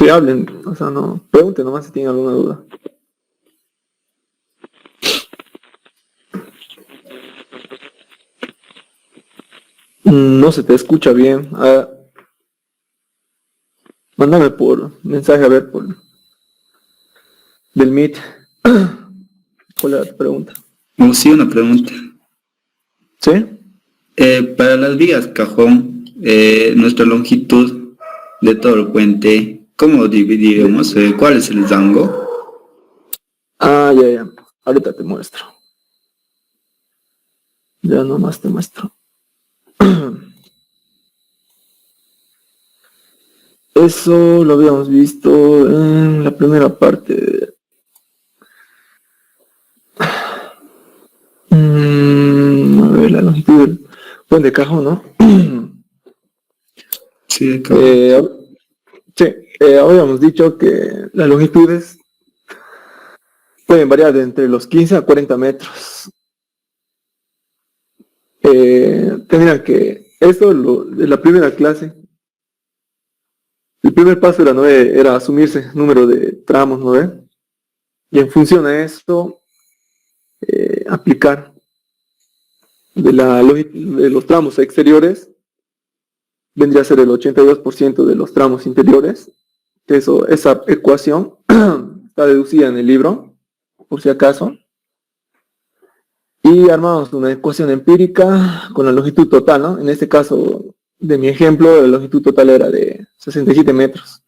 Sí, hablen, o sea, no, pregunten nomás si tienen alguna duda. No se te escucha bien. Mándame por mensaje a ver por del Meet. ¿Cuál era tu pregunta? Oh, sí, una pregunta. ¿Sí? Para las vías cajón, nuestra longitud de todo el puente, ¿cómo dividiremos? ¿Cuál es el rango? Ya. Ahorita te muestro. Ya nomás te muestro. Eso lo habíamos visto en la primera parte. A ver, la longitud del puente cajón, ¿no? Sí, acabo. Sí, habíamos dicho que las longitudes pueden variar de entre los 15 a 40 metros. Tendrían que, de la primera clase, el primer paso era asumirse número de tramos, ¿no ve? Y en función a esto, aplicar de los tramos exteriores, vendría a ser el 82% de los tramos interiores. Esa ecuación está deducida en el libro, por si acaso. Y armamos una ecuación empírica con la longitud total, ¿no? En este caso, de mi ejemplo, la longitud total era de 67 metros.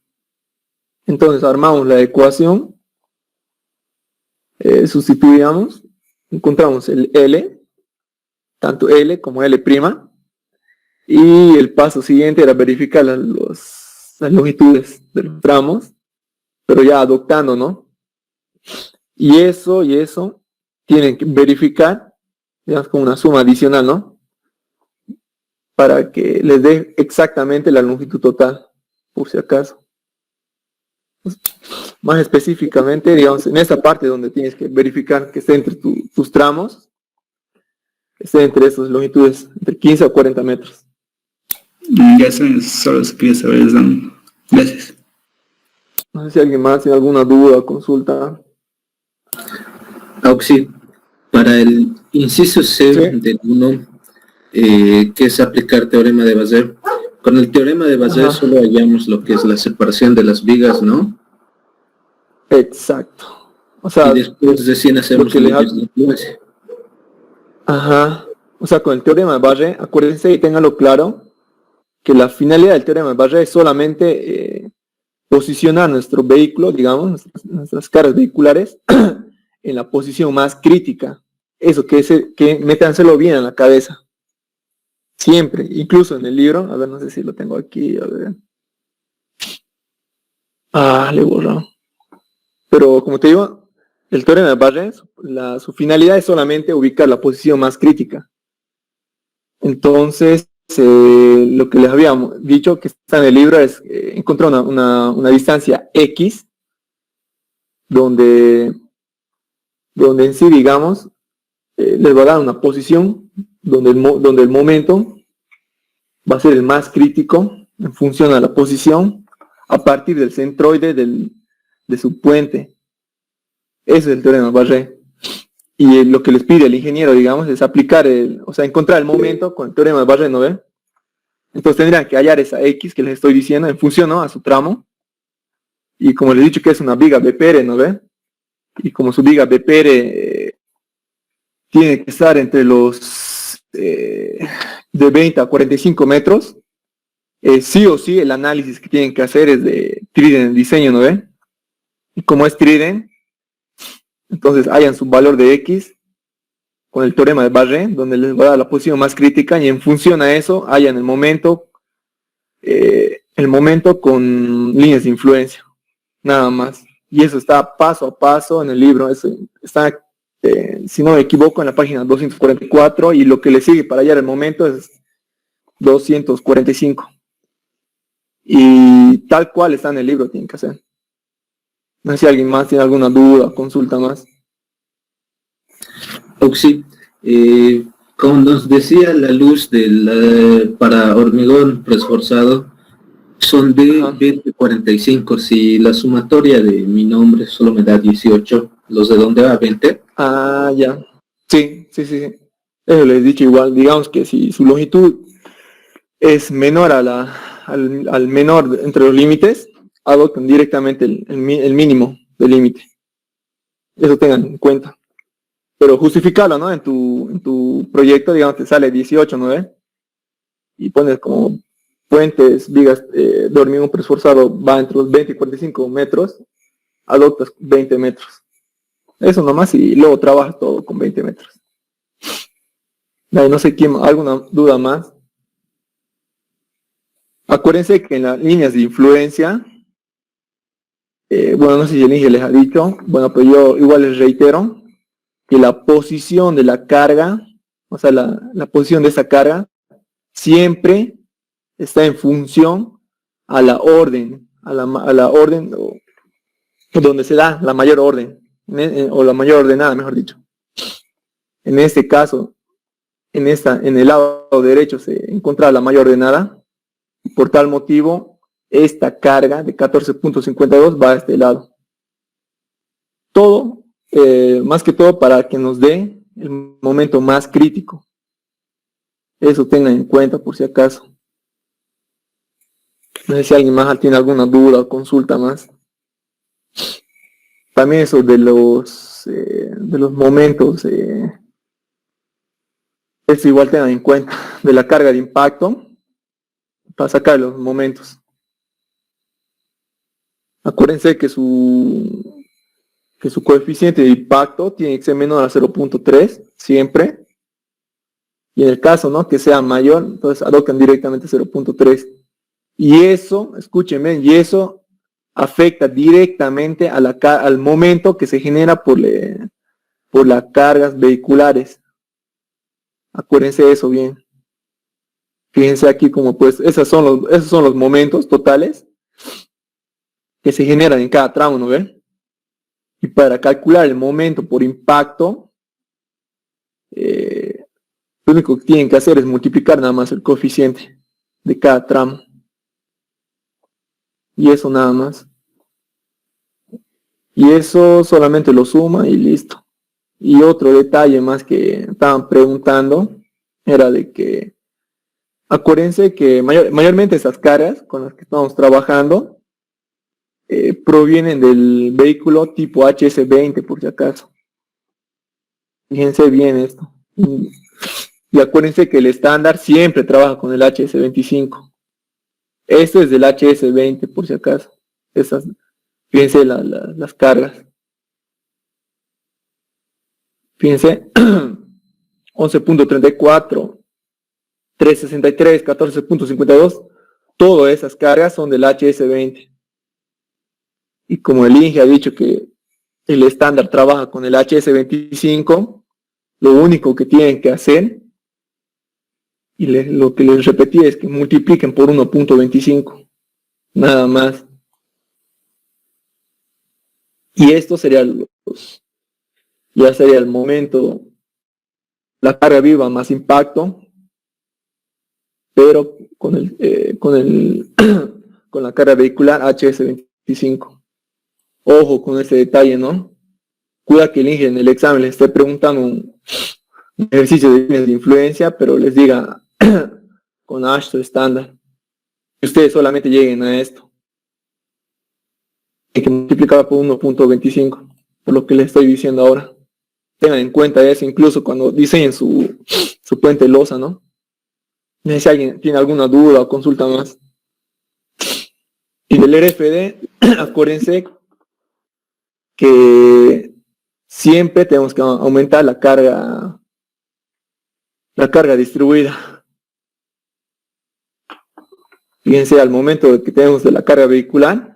Entonces armamos la ecuación, sustituíamos, encontramos el L, tanto L como L', y el paso siguiente era verificar las longitudes de los tramos, pero ya adoptando, ¿no? Y eso tienen que verificar, digamos, con una suma adicional, ¿no? Para que les dé exactamente la longitud total, por si acaso. Más específicamente, digamos, en esa parte donde tienes que verificar que esté entre tus tramos, que esté entre esas longitudes, entre 15 a 40 metros. Ya saben, solo se quería saber el rango. Gracias. No sé si alguien más tiene alguna duda o consulta. Auxi, para el inciso C Sí. del 1, que es aplicar teorema de Bazet. Con el teorema de Bazet solo hallamos lo que es la separación de las vigas, ¿no? Exacto. O sea, y después recién hacemos leyes de influencia. Ajá. O sea, con el teorema de Barré, acuérdense y ténganlo claro, que la finalidad del teorema de Barré es solamente posicionar nuestro vehículo, digamos, nuestras caras vehiculares, en la posición más crítica. Eso, que métanselo bien en la cabeza. Siempre, incluso en el libro, a ver, no sé si lo tengo aquí, a ver. Le he borrado. Pero como te digo, el teorema de Barré, su finalidad es solamente ubicar la posición más crítica. Entonces, lo que les habíamos dicho que está en el libro es encontrar una distancia X, donde en sí, digamos, les va a dar una posición donde el momento va a ser el más crítico en función a la posición a partir del centroide de su puente. Ese es el teorema de Barré. Y lo que les pide el ingeniero, digamos, es aplicar encontrar el momento con el teorema de Barré, ¿no ven? Entonces tendrían que hallar esa X que les estoy diciendo en función, ¿no?, a su tramo. Y como les he dicho que es una viga BPR, ¿no ven? Y como su viga BPR tiene que estar entre los de 20 a 45 metros, sí o sí el análisis que tienen que hacer es de Trident en diseño, ¿no ven? Y como es Trident, entonces hallan su valor de X con el teorema de Barré, donde les va a dar la posición más crítica, y en función a eso hallan el momento con líneas de influencia, nada más. Y eso está paso a paso en el libro. Eso está, si no me equivoco, en la página 244, y lo que le sigue para hallar el momento es 245. Y tal cual está en el libro, tienen que hacer. No sé si alguien más tiene alguna duda, consulta más. Auxi, como nos decía la luz para hormigón reforzado, Son de Ajá. 20-45. Si la sumatoria de mi nombre solo me da 18, ¿los de dónde va? 20. Ah, ya. Sí. Eso les he dicho igual. Digamos que si su longitud es menor al menor entre los límites, adoptan directamente el mínimo del límite. Eso tengan en cuenta. Pero justificarlo, ¿no? En tu proyecto, digamos, te sale 18, ¿no? Y pones como puentes, vigas de hormigón preesforzado va entre los 20 y 45 metros, adoptas 20 metros. Eso nomás y luego trabajas todo con 20 metros. No sé quién, alguna duda más. Acuérdense que en las líneas de influencia, bueno, no sé si el Inge les ha dicho, bueno, pero yo igual les reitero que la posición de la carga, o sea, la posición de esa carga, siempre está en función a la orden, a la orden donde se da la mayor orden, o la mayor ordenada, mejor dicho. En este caso, en el lado derecho se encuentra la mayor ordenada, y por tal motivo, esta carga de 14.52 va a este lado. Todo, más que todo para que nos dé el momento más crítico. Eso tengan en cuenta por si acaso. No sé si alguien más tiene alguna duda o consulta más. También eso de los momentos, eso igual tengan en cuenta, de la carga de impacto, para sacar los momentos. Acuérdense que su coeficiente de impacto tiene que ser menor a 0.3 siempre. Y en el caso, ¿no?, que sea mayor, entonces adoptan directamente 0.3. Y eso, escúchenme, y eso afecta directamente al momento que se genera por las cargas vehiculares. Acuérdense de eso bien. Fíjense aquí como pues esos son los momentos totales que se generan en cada tramo, ¿no ven? Y para calcular el momento por impacto, lo único que tienen que hacer es multiplicar nada más el coeficiente de cada tramo. Y eso nada más. Y eso solamente lo suma y listo. Y otro detalle más que estaban preguntando era de que acuérdense que mayormente esas cargas con las que estamos trabajando provienen del vehículo tipo HS20 por si acaso. Fíjense bien esto. Y acuérdense que el estándar siempre trabaja con el HS25. Esto es del HS20 por si acaso. Fíjense las cargas. Fíjense, 11.34, 363, 14.52, todas esas cargas son del HS20. Y como el INGE ha dicho que el estándar trabaja con el HS25, lo único que tienen que hacer, y lo que les repetí, es que multipliquen por 1.25, nada más. Y esto sería ya sería el momento, la carga viva más impacto, pero con con la carga vehicular HS25. Ojo con ese detalle, ¿no? Cuida que el INGE en el examen les esté preguntando un ejercicio de líneas de influencia, pero les diga con ASHTO estándar. Y ustedes solamente lleguen a esto. Hay que multiplicar por 1.25, por lo que les estoy diciendo ahora. Tengan en cuenta eso, incluso cuando diseñen su puente losa, ¿no? No sé si alguien tiene alguna duda o consulta más. Y del RFD, acuérdense que siempre tenemos que aumentar la carga distribuida. Fíjense, al momento de que tenemos de la carga vehicular,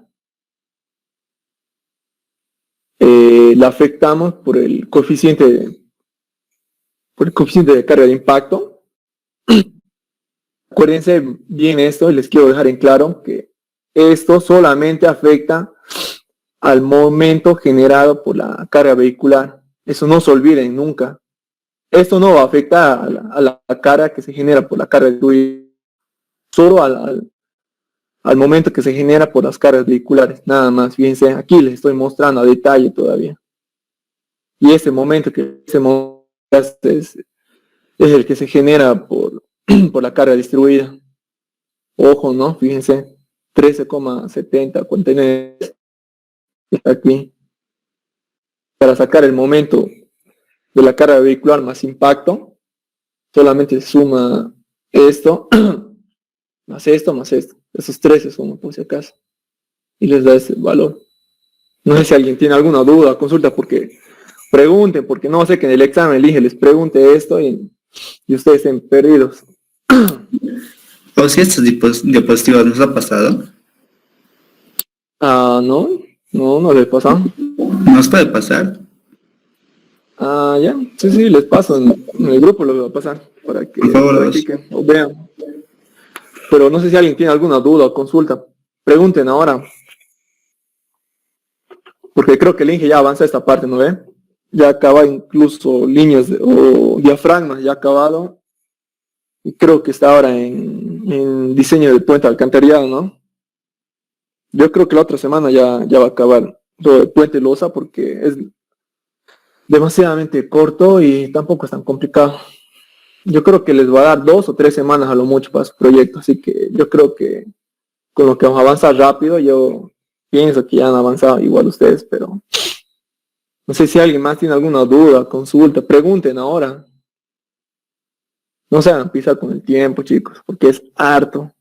la afectamos por el coeficiente de carga de impacto. Acuérdense bien esto, y les quiero dejar en claro que esto solamente afecta al momento generado por la carga vehicular. Eso no se olviden nunca. Esto no va a afectar a la carga que se genera por la carga de tuyo, solo al al momento que se genera por las cargas vehiculares, nada más. Fíjense, aquí les estoy mostrando a detalle todavía. Y ese momento es el que se genera por, por la carga distribuida. Ojo, ¿no? Fíjense, 13,70, está aquí. Para sacar el momento de la carga vehicular más impacto, solamente se suma esto, más esto, más esto. Esos tres se suman por si acaso. Y les da ese valor. No sé si alguien tiene alguna duda, consulta, porque pregunten, porque no sé que en el examen elige les pregunte esto y ustedes estén perdidos. O si estos diapositivas nos ha pasado, No les pasó. nos puede pasar. Ya, sí, les paso en el grupo, lo voy a pasar para que Por favor, practiquen o vean. Pero no sé si alguien tiene alguna duda o consulta. Pregunten ahora. Porque creo que el Inge ya avanza esta parte, ¿no ve? Ya acaba incluso líneas o diafragmas, ya ha acabado. Y creo que está ahora en diseño del puente alcantarillado, ¿no? Yo creo que la otra semana ya va a acabar lo del puente losa porque es demasiadamente corto y tampoco es tan complicado. Yo creo que les va a dar 2 o 3 semanas a lo mucho para su proyecto, así que yo creo que con lo que vamos a avanzar rápido, yo pienso que ya han avanzado igual ustedes, pero no sé si alguien más tiene alguna duda, consulta, pregunten ahora. No se hagan pisar con el tiempo, chicos, porque es harto.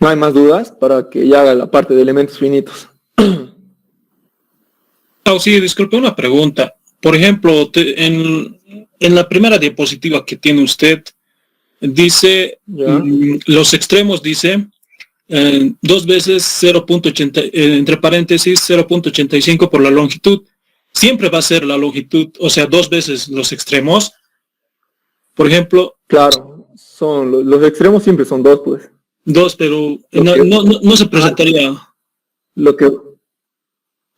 No hay más dudas para que ya haga la parte de elementos finitos. Sí, disculpe, una pregunta. Por ejemplo, en la primera diapositiva que tiene usted, dice, los extremos dice, 2 veces 0.80, entre paréntesis, 0.85 por la longitud. Siempre va a ser la longitud, o sea, 2 veces los extremos. Por ejemplo... Claro, son los extremos siempre son 2, pues. 2, pero no se presentaría lo que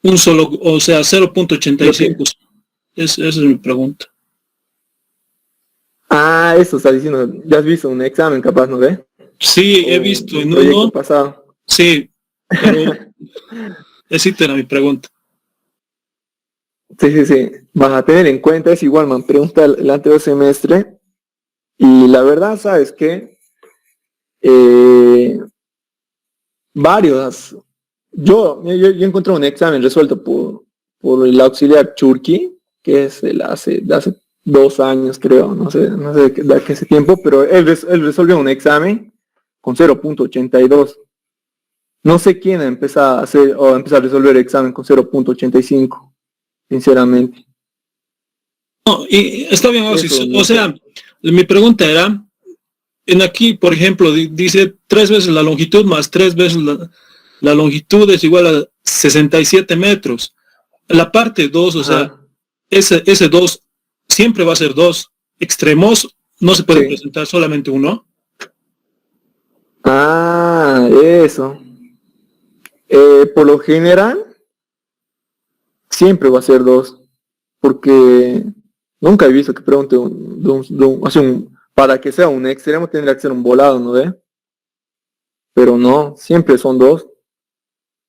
un solo, o sea, 0.85. Esa es mi pregunta. Eso está diciendo, ya has visto un examen capaz, ¿no ve? Sí, he visto. Un proyecto pasado. Sí, pero esa era mi pregunta. Sí. Vas a tener en cuenta, es igual, man, pregunta el anterior semestre. Y la verdad, ¿sabes qué? Varios. Yo encontré un examen resuelto por el auxiliar Churki, que es de hace 2 años, creo, no sé de qué ese tiempo, pero él resolvió un examen con 0.82. No sé quién empezó a resolver el examen con 0.85, sinceramente. No, y está bien, Eso, sea, mi pregunta era, en aquí, por ejemplo, dice 3 veces la longitud más 3 veces la longitud es igual a 67 metros. La parte 2, o sea, ese 2 siempre va a ser 2 extremos, no se puede presentar solamente uno. Eso. Por lo general, siempre va a ser 2, porque nunca he visto que pregunte para que sea un extremo tendría que ser un volado, ¿no ve? Pero no, siempre son 2,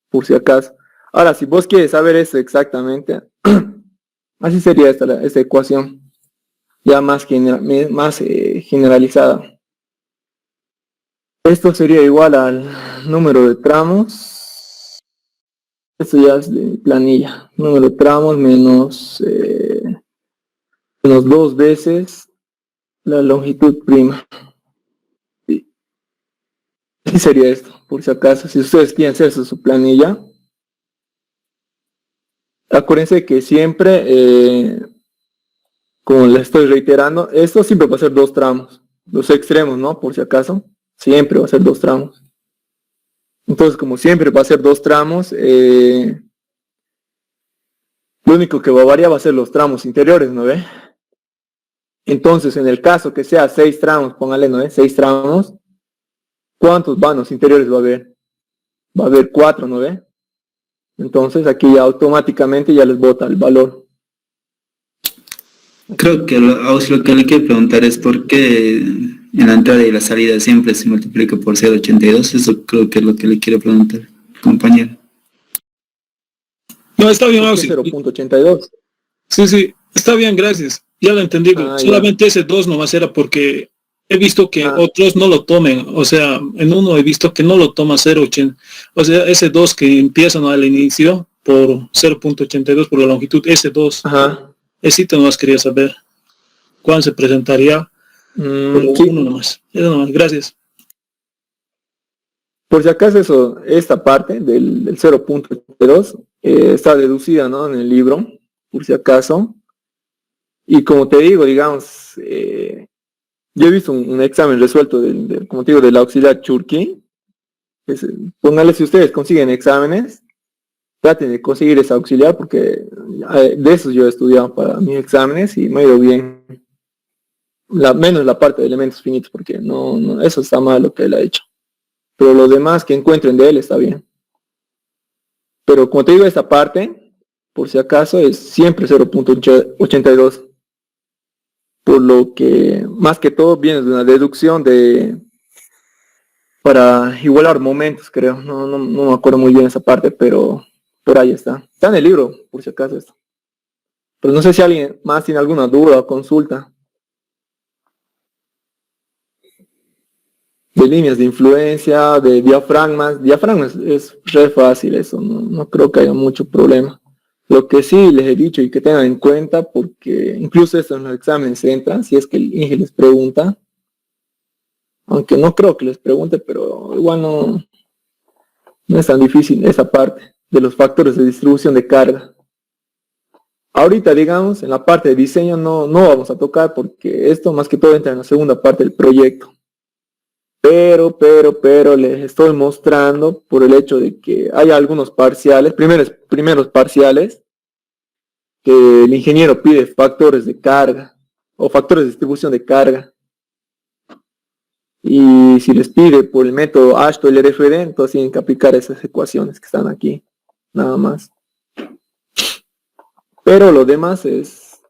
por si acaso. Ahora, si vos quieres saber eso exactamente, así sería esta ecuación, ya más generalizada. Esto sería igual al número de tramos. Esto ya es de planilla. Número de tramos menos 2 veces la longitud prima. Sí. Así sería esto, por si acaso. Si ustedes quieren hacerse su planilla, acuérdense que siempre, como les estoy reiterando, esto siempre va a ser 2 tramos. Los extremos, ¿no? Por si acaso, siempre va a ser 2 tramos. Entonces, como siempre va a ser 2 tramos, lo único que va a variar va a ser los tramos interiores, ¿no ve? Entonces, en el caso que sea 6 tramos, póngale, ¿no ve? 6 tramos, ¿cuántos vanos interiores va a haber? Va a haber 4, ¿no ve? Entonces, aquí ya automáticamente ya les bota el valor. Creo que lo que le quiero preguntar es por qué en la entrada y la salida siempre se multiplica por 0,82. Eso creo que es lo que le quiero preguntar, compañero. No, está bien, ¿Por qué Auxi. 0.82? Sí, sí, está bien, gracias. Ya lo entendí. Ah, Solamente ese 2 nomás era porque he visto que otros no lo tomen. O sea, en uno he visto que no lo toma 0,80. O sea, ese 2 que empieza, ¿no?, al inicio por 0.82 por la longitud, ese 2. Ajá. Ese nomás quería saber cuándo se presentaría. Sí. Uno nomás. Eso nomás, gracias. Por si acaso esta parte del 0.82 está deducida, ¿no?, en el libro, por si acaso. Y como te digo, digamos, yo he visto un examen resuelto como te digo, del auxiliar Churki. Póngale, si ustedes consiguen exámenes, traten de conseguir ese auxiliar porque de esos yo he estudiado para mis exámenes y me ha ido bien. Menos la parte de elementos finitos porque no, eso está mal lo que él ha hecho. Pero lo demás que encuentren de él está bien. Pero como te digo, esta parte, por si acaso, es siempre 0.82. Por lo que, más que todo, viene de una deducción para igualar momentos, creo. No me acuerdo muy bien esa parte, pero por ahí está. Está en el libro, por si acaso esto. Pero no sé si alguien más tiene alguna duda o consulta. De líneas de influencia, de diafragmas. Diafragmas es re fácil eso, no creo que haya mucho problema. Lo que sí les he dicho y que tengan en cuenta, porque incluso esto en los exámenes entra, si es que el INGE les pregunta, aunque no creo que les pregunte, pero igual no es tan difícil esa parte de los factores de distribución de carga. Ahorita, digamos, en la parte de diseño no vamos a tocar porque esto más que todo entra en la segunda parte del proyecto. Pero les estoy mostrando por el hecho de que hay algunos parciales, primeros parciales, que el ingeniero pide factores de carga o factores de distribución de carga. Y si les pide por el método Ashton-LRFD, entonces tienen que aplicar esas ecuaciones que están aquí, nada más. Pero lo demás es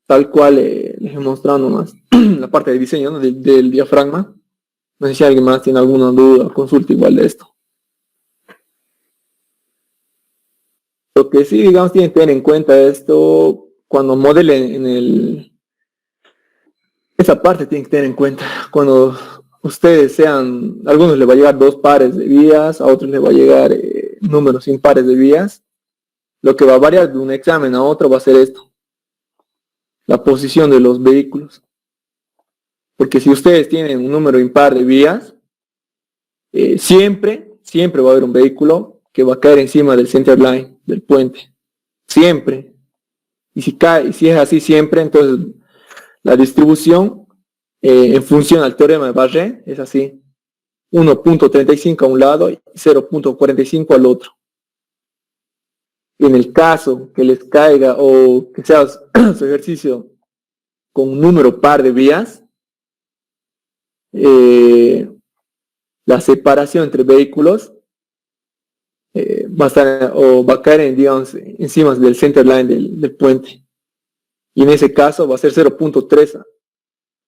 tal cual les he mostrado nomás. La parte de diseño, ¿no?, del diafragma. No sé si alguien más tiene alguna duda o consulta igual de esto. Lo que sí, digamos, tienen que tener en cuenta esto cuando modelen esa parte tienen que tener en cuenta. Cuando ustedes a algunos les va a llegar 2 pares de vías, a otros les va a llegar números impares de vías. Lo que va a variar de un examen a otro va a ser esto. La posición de los vehículos. Porque si ustedes tienen un número impar de vías, siempre va a haber un vehículo que va a caer encima del center line, del puente. Siempre. Y si es así siempre, entonces la distribución en función al teorema de Barré es así. 1.35 a un lado y 0.45 al otro. Y en el caso que les caiga o que sea su ejercicio con un número par de vías, la separación entre vehículos va a caer digamos, encima del center line del puente. Y en ese caso va a ser 0.3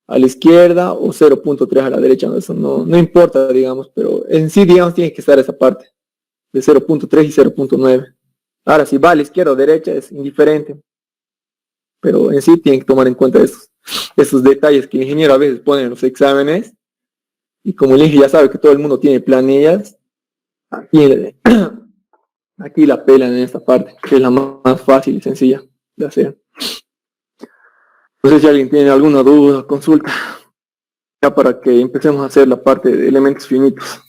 a la izquierda o 0.3 a la derecha. Eso no importa, digamos, pero en sí, digamos, tiene que estar esa parte de 0.3 y 0.9. Ahora, si va a la izquierda o derecha es indiferente, pero en sí tienen que tomar en cuenta esos detalles que el ingeniero a veces pone en los exámenes. Y como el ingeniero ya sabe que todo el mundo tiene planillas, aquí la pelan en esta parte, que es la más fácil y sencilla de hacer. No sé si alguien tiene alguna duda o consulta, ya para que empecemos a hacer la parte de elementos finitos.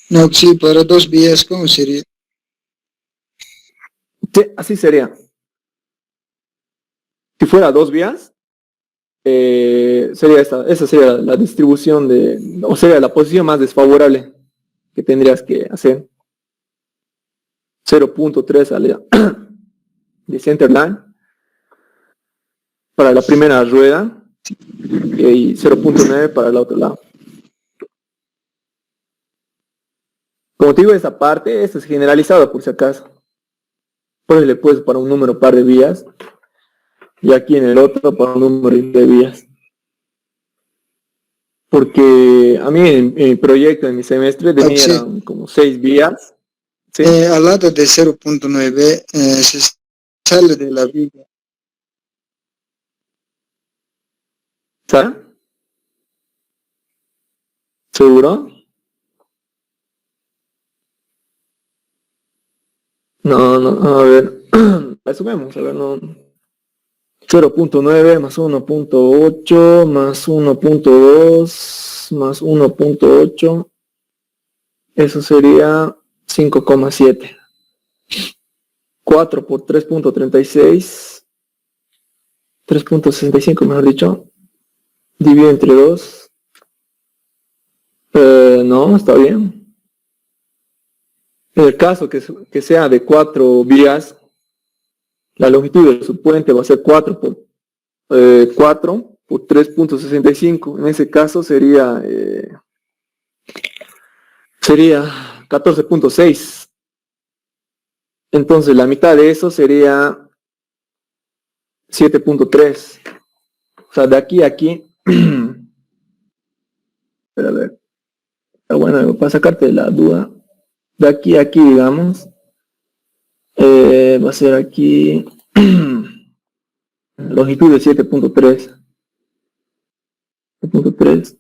No, sí, para 2 vías, ¿cómo sería? Sí, así sería. Si fuera 2 vías, sería esa sería la distribución o sería la posición más desfavorable que tendrías que hacer. 0.3 de center line para la primera rueda y 0.9 para el otro lado. Como te digo, esa parte, esto es generalizado por si acaso. Pues le puedes para un número par de vías y aquí en el otro para un número de vías. Porque a mí en mi proyecto, en mi semestre, de mí Sí. eran como 6 vías. ¿Sí? Al lado de 0.9 se sale de la viga. ¿Sabes? ¿Seguro? No, a ver. Asumemos, a ver, no. 0.9 más 1.8 más 1.2 más 1.8. Eso sería 5,7. 4 por 3.36. 3.65, mejor dicho. Dividido entre 2. No, está bien. En el caso que sea de 4 vías, la longitud de su puente va a ser 4 por 3.65. En ese caso sería 14.6. Entonces la mitad de eso sería 7.3. O sea, de aquí a aquí. Espera, a ver. Bueno, para sacarte la duda. De aquí a aquí, digamos. Va a ser aquí. Longitud de 7.3. 7.3.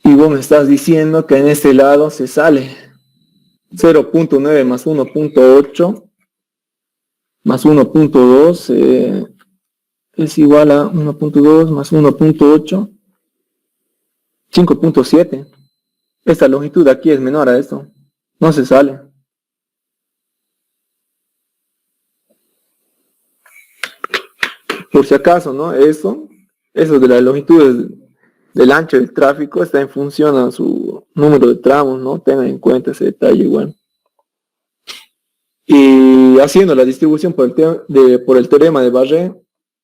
Y vos me estás diciendo que en este lado se sale 0.9 más 1.8 más 1.2 es igual a 1.2 más 1.8, 5.7. Esta longitud de aquí es menor a esto. No se sale. Por si acaso, ¿no? Eso de las longitudes del ancho del tráfico está en función a su número de tramos, ¿no? Tengan en cuenta ese detalle igual. Y haciendo la distribución por el teorema de Barré,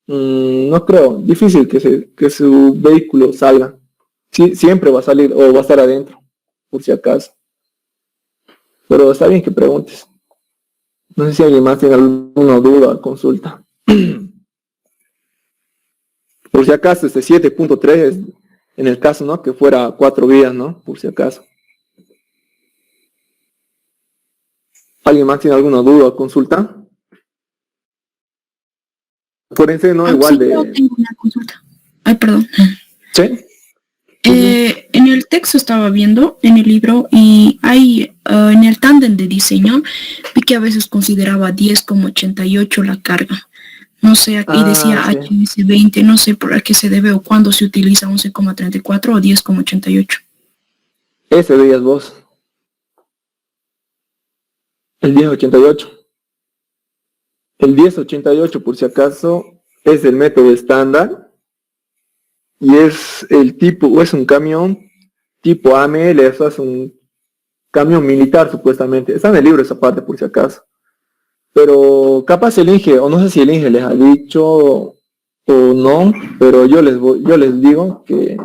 no creo, difícil que su vehículo salga. Sí, siempre va a salir o va a estar adentro, por si acaso. Pero está bien que preguntes. No sé si alguien más tiene alguna duda, consulta. Por si acaso, este 7.3 es en el caso, ¿no? Que fuera 4 vías, ¿no? Por si acaso. ¿Alguien más tiene alguna duda o consulta? Acuérdense, ¿no? Igual Yo de... tengo una consulta. Ay, perdón. ¿Sí? En el texto estaba viendo, en el libro, y hay en el tándem de diseño, vi que a veces consideraba 10,88 la carga. No sé, aquí decía sí. HS20, no sé por a qué se debe o cuándo se utiliza 11,34 o 10,88. Ese veías vos. El 1088. El 1088, por si acaso, es el método estándar. Y es el tipo, o es un camión tipo AML, eso es un camión militar supuestamente. Está en el libro esa parte, por si acaso. Pero capaz el INGE, o no sé si el INGE les ha dicho o no, pero yo les digo que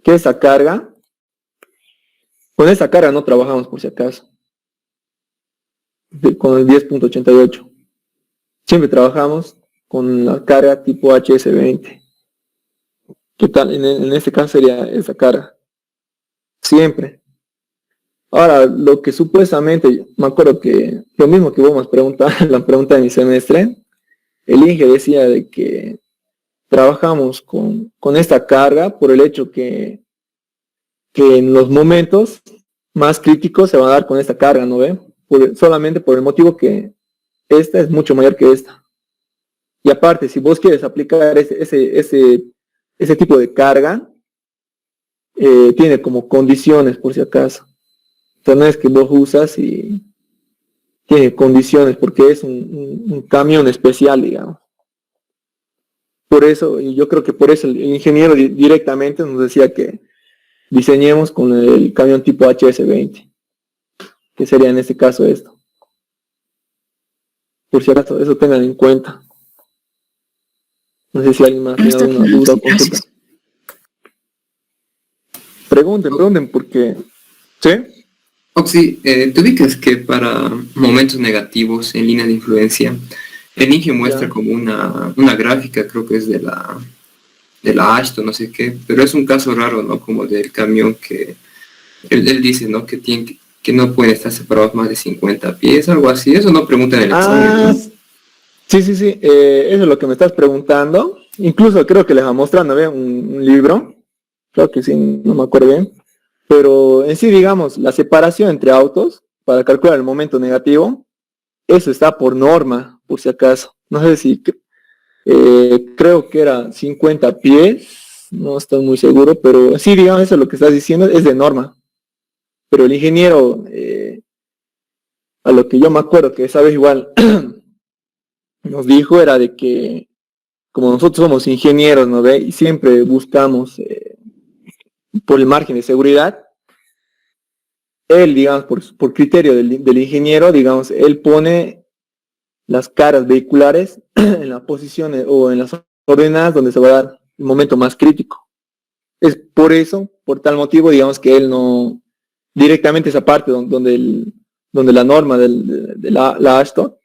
esa carga, con esa carga no trabajamos por si acaso, con el 10.88. Siempre trabajamos con la carga tipo HS20. ¿Qué tal? En este caso sería esa carga. Siempre. Ahora, lo que supuestamente, me acuerdo que lo mismo que vos me preguntaste, la pregunta de mi semestre, el INGE decía de que trabajamos con esta carga por el hecho que en los momentos más críticos se va a dar con esta carga, ¿no ve? Solamente por el motivo que esta es mucho mayor que esta. Y aparte, si vos quieres aplicar ese tipo de carga, tiene como condiciones por si acaso. Entonces no es que vos usas y tiene condiciones porque es un camión especial, digamos. Por eso, y yo creo que por eso el ingeniero directamente nos decía que diseñemos con el camión tipo HS20, que sería en este caso esto. Por si acaso, eso tengan en cuenta. No sé si alguien más tiene alguna duda o consulta. Pregunten porque... ¿Sí? Oxy, ¿tú ubicas que para momentos negativos en línea de influencia, el Inge muestra Ya. como una gráfica, creo que es de la Ashton, no sé qué, pero es un caso raro, ¿no? Como del camión que él dice, ¿no? Que no pueden estar separados más de 50 pies, algo así. Eso no pregunta en el examen, Ah, ¿no? sí, eso es lo que me estás preguntando. Incluso creo que les va mostrando, ¿ve? Un libro, creo que sí, no me acuerdo bien. Pero en sí, digamos, la separación entre autos para calcular el momento negativo, eso está por norma, por si acaso. No sé si, creo que era 50 pies, no estoy muy seguro, pero sí, digamos, eso es lo que estás diciendo, es de norma. Pero el ingeniero, a lo que yo me acuerdo que esa vez igual nos dijo era de que como nosotros somos ingenieros, ¿no ve? Y siempre buscamos por el margen de seguridad, él, digamos, por criterio del ingeniero, digamos, él pone las caras vehiculares en las posiciones o en las ordenadas donde se va a dar el momento más crítico. Es por eso, por tal motivo, digamos que él no, directamente esa parte donde la norma de la ASHTO,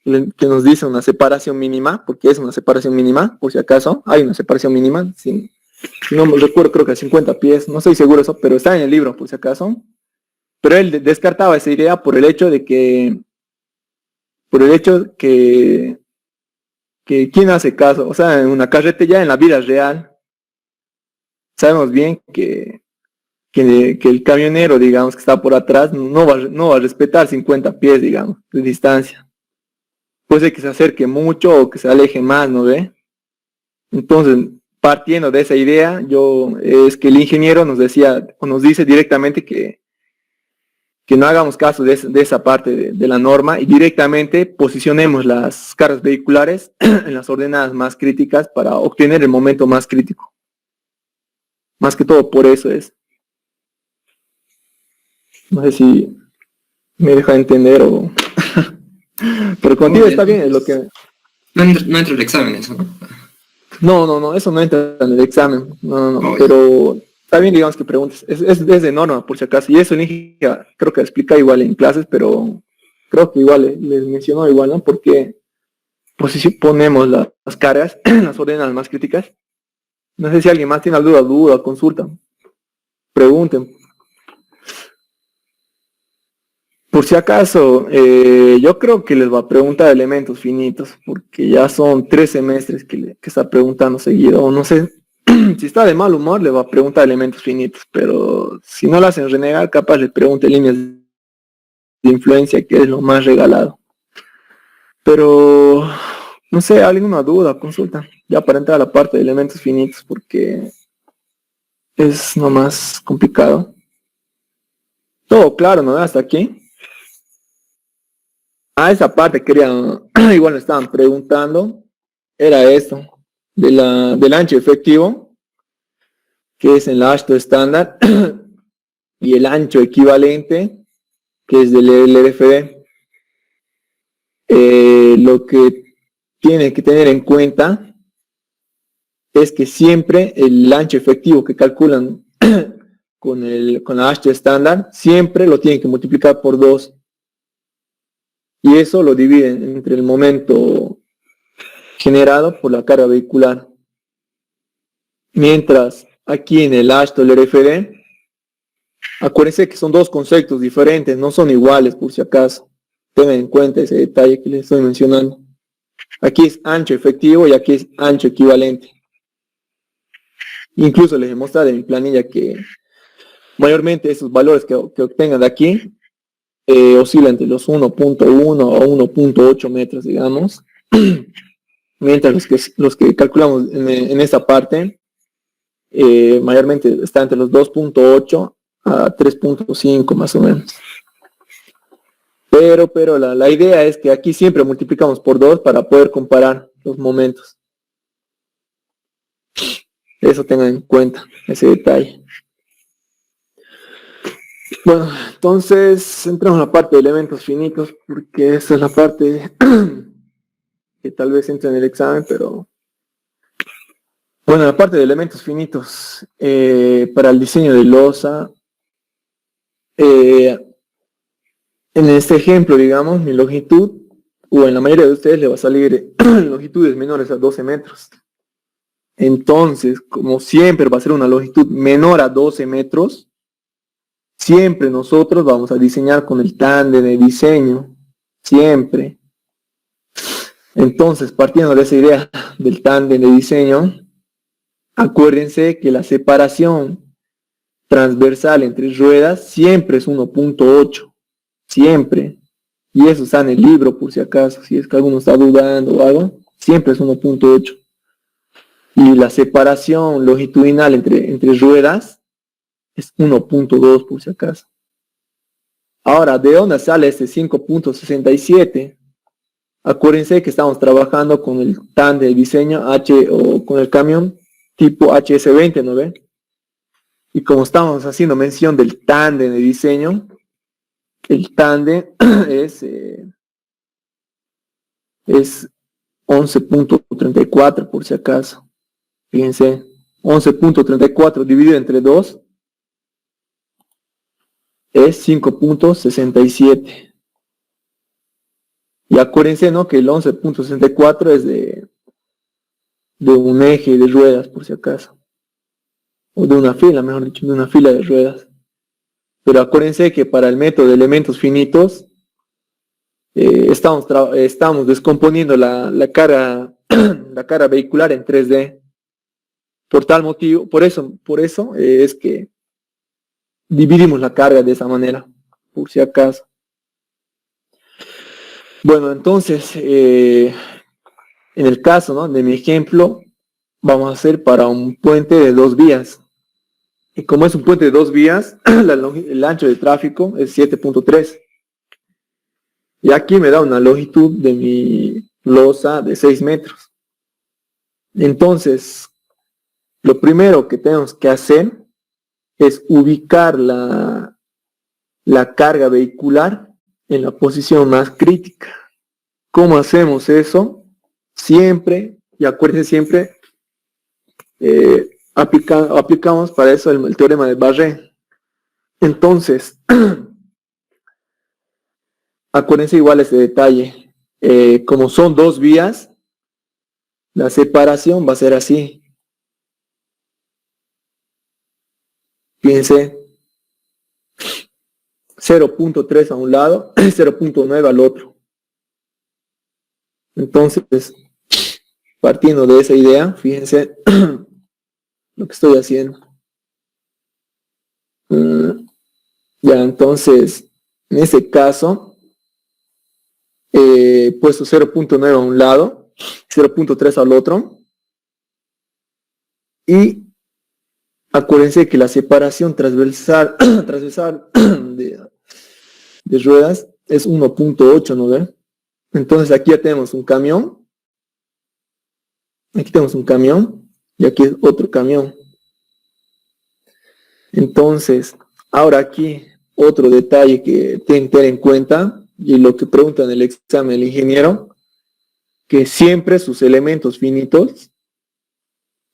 que nos dice una separación mínima, porque es una separación mínima, por si acaso, hay una separación mínima, si no me recuerdo, creo que a 50 pies, no estoy seguro eso, pero está en el libro, por si acaso. Pero él descartaba esa idea por el hecho que quién hace caso, o sea, en una carretera, en la vida real, sabemos bien que el camionero, digamos, que está por atrás, no va a respetar 50 pies, digamos, de distancia. Puede ser que se acerque mucho o que se aleje más, ¿no ve? Entonces, partiendo de esa idea, es que el ingeniero nos decía, o nos dice directamente que no hagamos caso de esa parte de la norma y directamente posicionemos las cargas vehiculares en las ordenadas más críticas para obtener el momento más crítico. Más que todo por eso es. No sé si me deja entender o... Pero contigo está bien, es lo que... No entra el examen eso, ¿no? No, eso no entra en el examen. No, Oye. pero está bien, digamos que preguntes. Es de norma, por si acaso. Y eso creo que explica igual en clases, pero creo que igual les mencionó igual, ¿no? Porque pues si ponemos las cargas, las ordenadas más críticas. No sé si alguien más tiene alguna duda, consulta. Pregunten. Por si acaso, yo creo que les va a preguntar elementos finitos, porque ya son 3 semestres que está preguntando seguido. O no sé, si está de mal humor, le va a preguntar elementos finitos, pero si no lo hacen renegar, capaz le pregunte líneas de influencia, que es lo más regalado. Pero, no sé, alguna duda, consulta, ya para entrar a la parte de elementos finitos, porque es nomás complicado. Todo claro, ¿no? Hasta aquí. Esa parte quería, igual me estaban preguntando, era esto, del ancho efectivo, que es en la ASHTO estándar, y el ancho equivalente, que es del LRFD. Lo que tiene que tener en cuenta es que siempre el ancho efectivo que calculan con la ASHTO estándar, siempre lo tienen que multiplicar por 2. Y eso lo dividen entre el momento generado por la carga vehicular. Mientras aquí en el ASHTO, el RFD, acuérdense que son dos conceptos diferentes, no son iguales por si acaso. Tengan en cuenta ese detalle que les estoy mencionando. Aquí es ancho efectivo y aquí es ancho equivalente. Incluso les he mostrado en mi planilla que mayormente esos valores que obtengan de aquí oscilan entre los 1.1 o 1.8 metros, digamos. Mientras los que calculamos en esta parte mayormente está entre los 2.8 a 3.5 más o menos. Pero la idea es que aquí siempre multiplicamos por 2 para poder comparar los momentos. Eso tengan en cuenta, ese detalle. Bueno, entonces entramos en la parte de elementos finitos, porque esa es la parte que tal vez entre en el examen, pero... Bueno, la parte de elementos finitos, para el diseño de losa, en este ejemplo, digamos, mi longitud o en la mayoría de ustedes le va a salir longitudes menores a 12 metros. Entonces, como siempre va a ser una longitud menor a 12 metros, siempre nosotros vamos a diseñar con el tándem de diseño, siempre. Entonces, partiendo de esa idea del tándem de diseño, acuérdense que la separación transversal entre ruedas siempre es 1.8, siempre. Y eso está en el libro, por si acaso, si es que alguno está dudando o algo, siempre es 1.8. Y la separación longitudinal entre ruedas es 1.2, por si acaso. Ahora, ¿de dónde sale este 5.67? Acuérdense que estamos trabajando con el tándem de diseño H o con el camión tipo HS20, ¿no ven? Y como estamos haciendo mención del tándem de diseño, el tándem es 11.34 por si acaso. Fíjense, 11.34 dividido entre 2 es 5.67. Y acuérdense, ¿no?, que el 11.64 es de un eje de ruedas, por si acaso. O de una fila, mejor dicho, de una fila de ruedas. Pero acuérdense que para el método de elementos finitos, estamos descomponiendo la carga vehicular en 3D. Por tal motivo, por eso es que dividimos la carga de esa manera, por si acaso. Bueno, entonces, en el caso, ¿no?, de mi ejemplo, vamos a hacer para un puente de 2 vías. Y como es un puente de 2 vías, el ancho de tráfico es 7.3. Y aquí me da una longitud de mi losa de 6 metros. Entonces, lo primero que tenemos que hacer es ubicar la carga vehicular en la posición más crítica. ¿Cómo hacemos eso? Siempre, y acuérdense siempre, aplicamos para eso el teorema de Barré. Entonces, acuérdense igual ese detalle. Como son 2 vías, la separación va a ser así. Fíjense, 0.3 a un lado, 0.9 al otro. Entonces, partiendo de esa idea, fíjense lo que estoy haciendo. Ya, entonces, en este caso, he puesto 0.9 a un lado, 0.3 al otro. Y acuérdense que la separación transversal de ruedas es 1.8, ¿no ven? Entonces aquí ya tenemos un camión. Aquí tenemos un camión y aquí es otro camión. Entonces, ahora aquí otro detalle que tienen que tener en cuenta, y lo que pregunta en el examen el ingeniero, que siempre sus elementos finitos,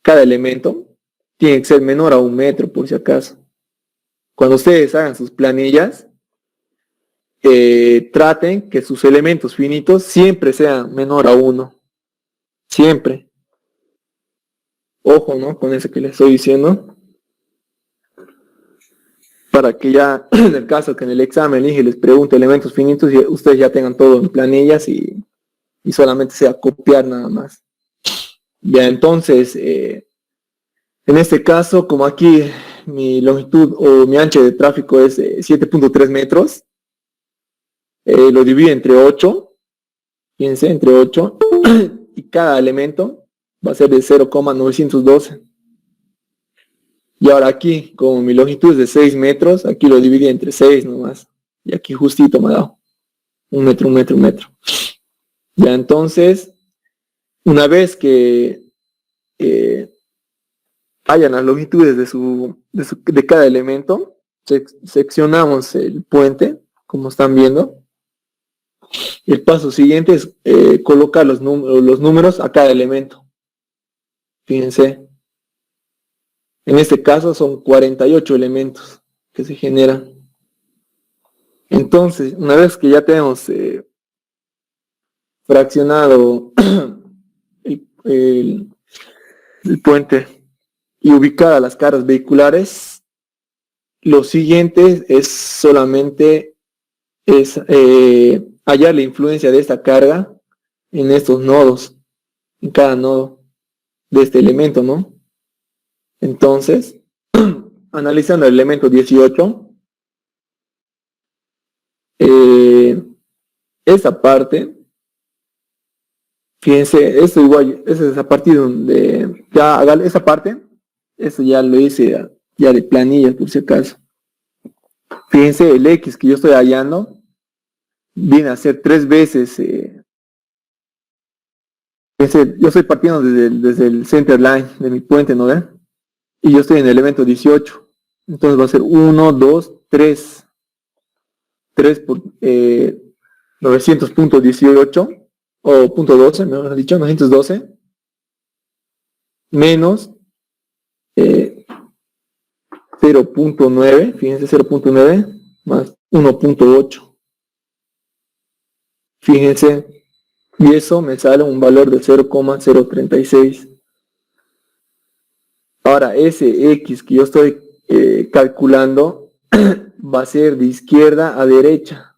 cada elemento, tiene que ser menor a 1 metro, por si acaso. Cuando ustedes hagan sus planillas, traten que sus elementos finitos siempre sean menor a 1. Siempre. Ojo, ¿no?, con eso que les estoy diciendo. Para que ya, en el caso que en el examen el INGE les pregunte elementos finitos, y ustedes ya tengan todo en planillas y solamente sea copiar nada más. Ya, entonces, en este caso, como aquí mi longitud o mi ancho de tráfico es 7.3 metros, lo divido entre 8, fíjense, entre 8, y cada elemento va a ser de 0,912. Y ahora aquí, como mi longitud es de 6 metros, aquí lo dividí entre 6 nomás. Y aquí justito me ha dado 1 metro, 1 metro, 1 metro. Ya, entonces, una vez que hayan las longitudes de cada elemento, seccionamos el puente, como están viendo. El paso siguiente es colocar los números a cada elemento. Fíjense. En este caso son 48 elementos que se generan. Entonces, una vez que ya tenemos fraccionado el puente y ubicada las cargas vehiculares, lo siguiente es solamente hallar la influencia de esta carga en estos nodos, en cada nodo de este elemento, ¿no? Entonces, analizando el elemento 18, esa parte, fíjense, esto igual, esa es a partir donde ya haga esa parte, esto ya lo hice ya de planilla por si acaso. Fíjense, el X que yo estoy hallando viene a ser 3 veces. Fíjense, yo estoy partiendo desde el center line de mi puente, ¿no ven? Y yo estoy en el elemento 18. Entonces va a ser 1, 2, 3. 3 por 900.18 o punto 12, mejor dicho, 912 menos 0.9, fíjense, 0.9 más 1.8. Fíjense, y eso me sale un valor de 0,036. Ahora, ese X que yo estoy calculando va a ser de izquierda a derecha.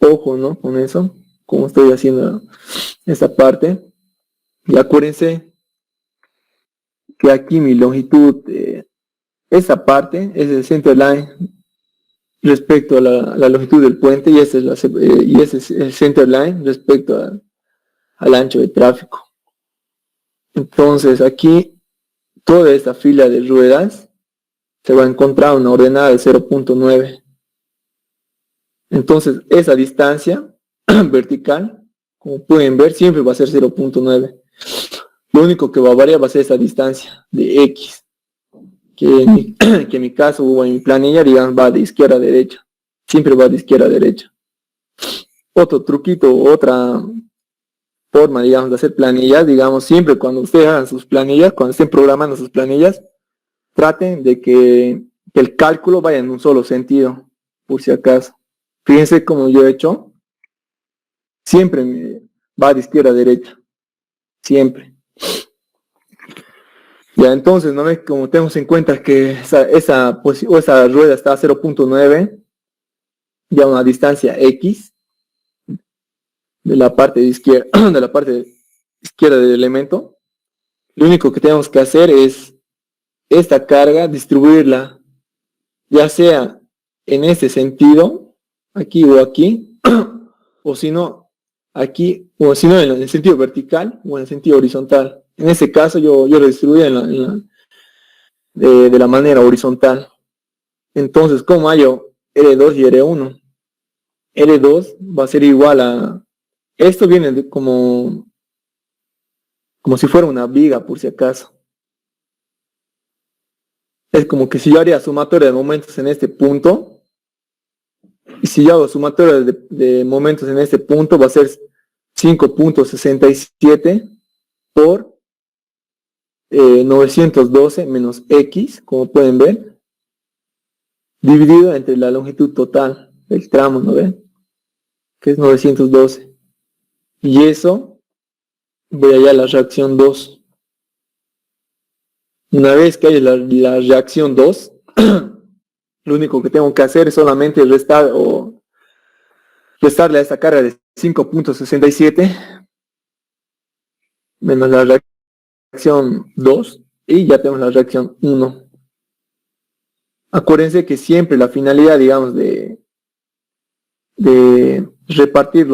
Ojo, ¿no? Con eso, como estoy haciendo esta parte. Y acuérdense que aquí mi longitud, esta parte es el center line respecto a la longitud del puente y ese es el center line respecto al ancho de tráfico. Entonces aquí toda esta fila de ruedas se va a encontrar una ordenada de 0.9. Entonces esa distancia vertical, como pueden ver, siempre va a ser 0.9. Lo único que va a variar va a ser esa distancia de X, que en mi caso o en mi planilla, digamos, va de izquierda a derecha. Siempre va de izquierda a derecha. Otro truquito, otra forma, digamos, de hacer planillas, digamos, siempre cuando ustedes hagan sus planillas, cuando estén programando sus planillas, traten de que el cálculo vaya en un solo sentido, por si acaso. Fíjense como yo he hecho, siempre va de izquierda a derecha, siempre. Ya, entonces, ¿no ves? Como tenemos en cuenta que esa rueda está a 0.9, ya una distancia X de la parte de izquierda, de la parte izquierda del elemento, lo único que tenemos que hacer es esta carga distribuirla, ya sea en este sentido, aquí o aquí, o si no, aquí, o si no en el sentido vertical o en el sentido horizontal. En este caso yo lo distribuí de la manera horizontal. Entonces, ¿cómo hallo L2 y L1? L2 va a ser igual a... Esto viene como si fuera una viga, por si acaso. Es como que si yo haría sumatoria de momentos en este punto, y si yo hago sumatoria de momentos en este punto, va a ser 5.67 por 912 menos X, como pueden ver, dividido entre la longitud total del tramo, ¿no ven? Que es 912. Y eso, voy allá a la reacción 2. Una vez que haya la reacción 2, lo único que tengo que hacer es solamente restarle a esta carga de 5.67 menos la reacción 2 y ya tenemos la reacción 1. Acuérdense que siempre la finalidad, digamos, de repartir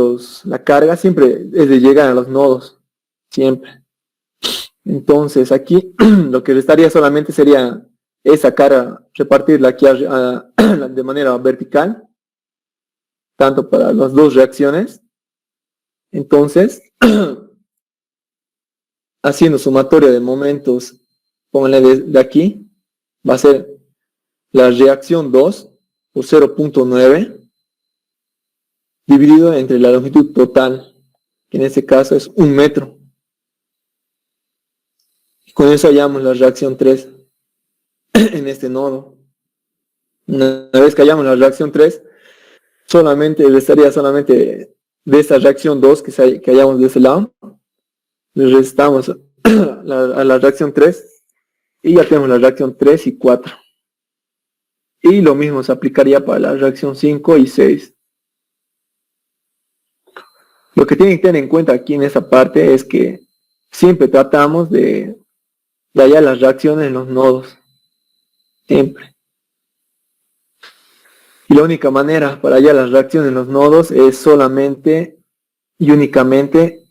la carga siempre es de llegar a los nodos, siempre. Entonces aquí lo que restaría solamente sería esa carga, repartirla aquí de manera vertical, tanto para las dos reacciones. Entonces, haciendo sumatoria de momentos, pónganle de aquí, va a ser la reacción 2 por 0.9 dividido entre la longitud total, que en este caso es 1 metro. Y con eso hallamos la reacción 3 en este nodo. Una vez que hallamos la reacción 3, restaría solamente de esta reacción 2 que hallamos de ese lado, le restamos a la reacción 3 y ya tenemos la reacción 3 y 4. Y lo mismo se aplicaría para la reacción 5 y 6. Lo que tienen que tener en cuenta aquí en esta parte es que siempre tratamos de hallar las reacciones en los nodos. Siempre. Y la única manera para hallar las reacciones en los nodos es solamente y únicamente